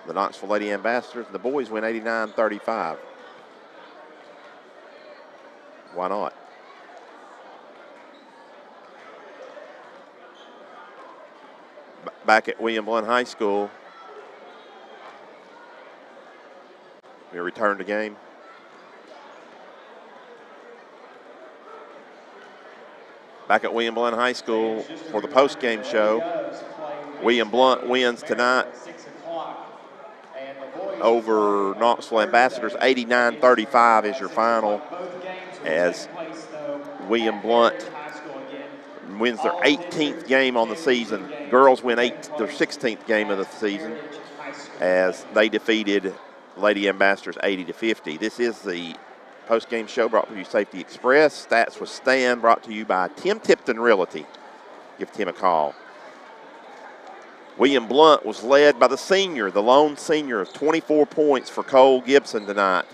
the Knoxville Lady Ambassadors. The boys win 89-35. Why not? Back at William Blount High School, we return to game. Back at William Blount High School for the post-game show. William Blount wins tonight over Knoxville Ambassadors. 89-35 is your final, as William Blount wins their 18th game on the season. Girls win their 16th game of the season as they defeated Lady Ambassadors 80-50. This is the post-game show brought to you Safety Express. Stats with Stan brought to you by Tim Tipton Realty. Give Tim a call. William Blount was led by the lone senior, of 24 points for Cole Gibson tonight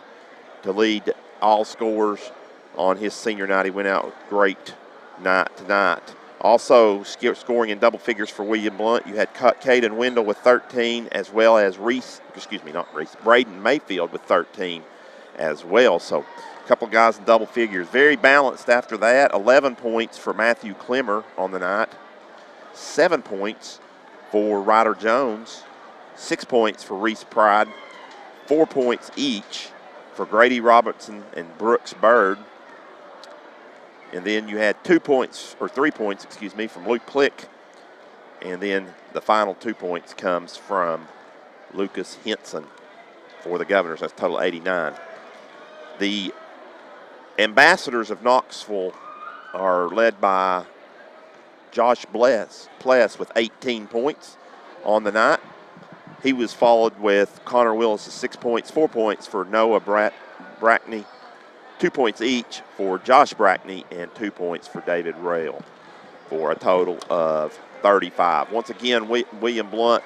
to lead all scorers on his senior night. He went out with a great night tonight. Also scoring in double figures for William Blount, you had Caden Wendell with 13, as well as Braden Mayfield with 13 as well. So a couple of guys in double figures. Very balanced after that. 11 points for Matthew Clemmer on the night. 7 points for Ryder Jones. 6 points for Reese Pride. 4 points each for Grady Robertson and Brooks Bird. And then you had 3 points, from Luke Plick. And then the final 2 points comes from Lucas Henson for the Governors. That's total 89. The Ambassadors of Knoxville are led by Josh Pless with 18 points on the night. He was followed with Connor Willis with 6 points, 4 points for Noah Brackney, 2 points each for Josh Brackney, and 2 points for David Rail, for a total of 35. Once again, William Blount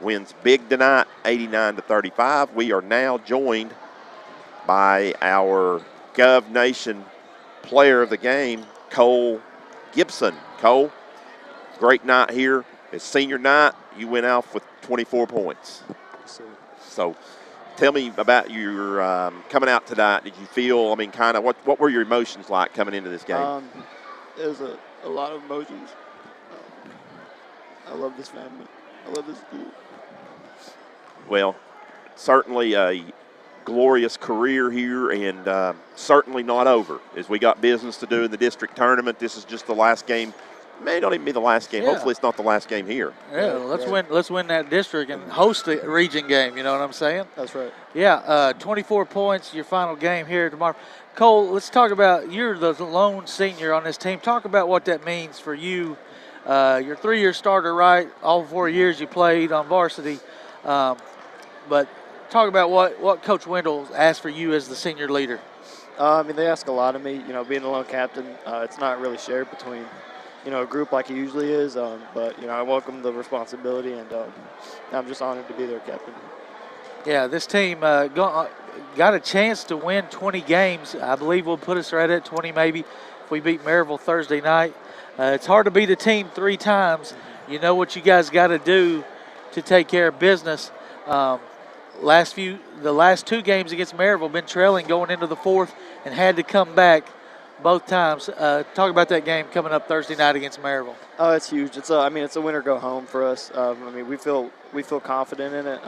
wins big tonight, 89-35. We are now joined by our Gov Nation player of the game, Cole Gibson. Cole, great night here. It's senior night. You went off with 24 points. So tell me about your coming out tonight. Did you feel, what were your emotions like coming into this game?
It was a lot of emotions. I love this family. I love this school.
Well, certainly a glorious career here, and certainly not over, as we got business to do in the district tournament. This is just the last game. May not even be the last game.
Yeah.
Hopefully it's not the last game here.
Yeah, let's win that district and host the region game, you know what I'm saying?
That's right.
Yeah, 24 points, your final game here tomorrow. Cole, let's talk about, you're the lone senior on this team. Talk about what that means for you. You're a 3-year starter, right? All 4 years you played on varsity. But talk about what Coach Wendell asked for you as the senior leader.
They ask a lot of me. Being the lone captain, it's not really shared between, a group like it usually is. But I welcome the responsibility, and I'm just honored to be their captain.
Yeah, this team got a chance to win 20 games. I believe will put us right at 20 maybe if we beat Maryville Thursday night. It's hard to beat a team 3 times. You know what you guys got to do to take care of business. The last 2 games against Maryville, been trailing going into the 4th and had to come back both times. Talk about that game coming up Thursday night against Maryville.
Oh, it's huge. It's a win or go home for us. We feel confident in it.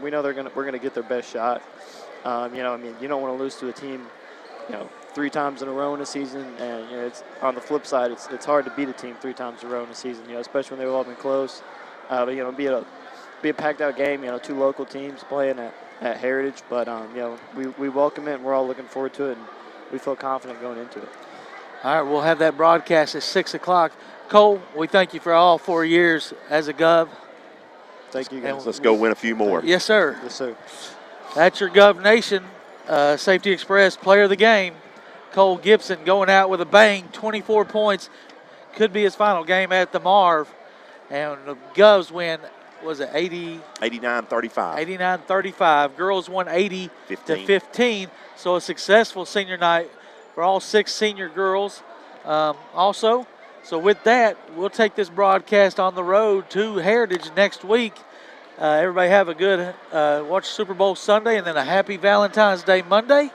We know we're gonna get their best shot. You don't want to lose to a team, 3 times in a row in a season, and it's on the flip side. It's hard to beat a team 3 times in a row in a season. Especially when they've all been close. Be a packed out game. 2 local teams playing at Heritage, but we welcome it, and we're all looking forward to it, and we feel confident going into it.
All right, we'll have that broadcast at 6 o'clock. Cole, we thank you for all 4 years as a Gov.
Thank you, guys.
Let's go win a few more.
Yes, sir.
Yes, sir.
That's your Gov Nation Safety Express player of the game, Cole Gibson, going out with a bang, 24 points. Could be his final game at the Marv. And the Govs win, was it
89-35.
89-35. Girls won 80-15. So a successful senior night for all 6 senior girls also. So with that, we'll take this broadcast on the road to Heritage next week Everybody have a good watch Super Bowl Sunday and then a happy Valentine's Day Monday.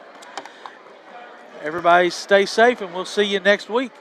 Everybody stay safe, and we'll see you next week.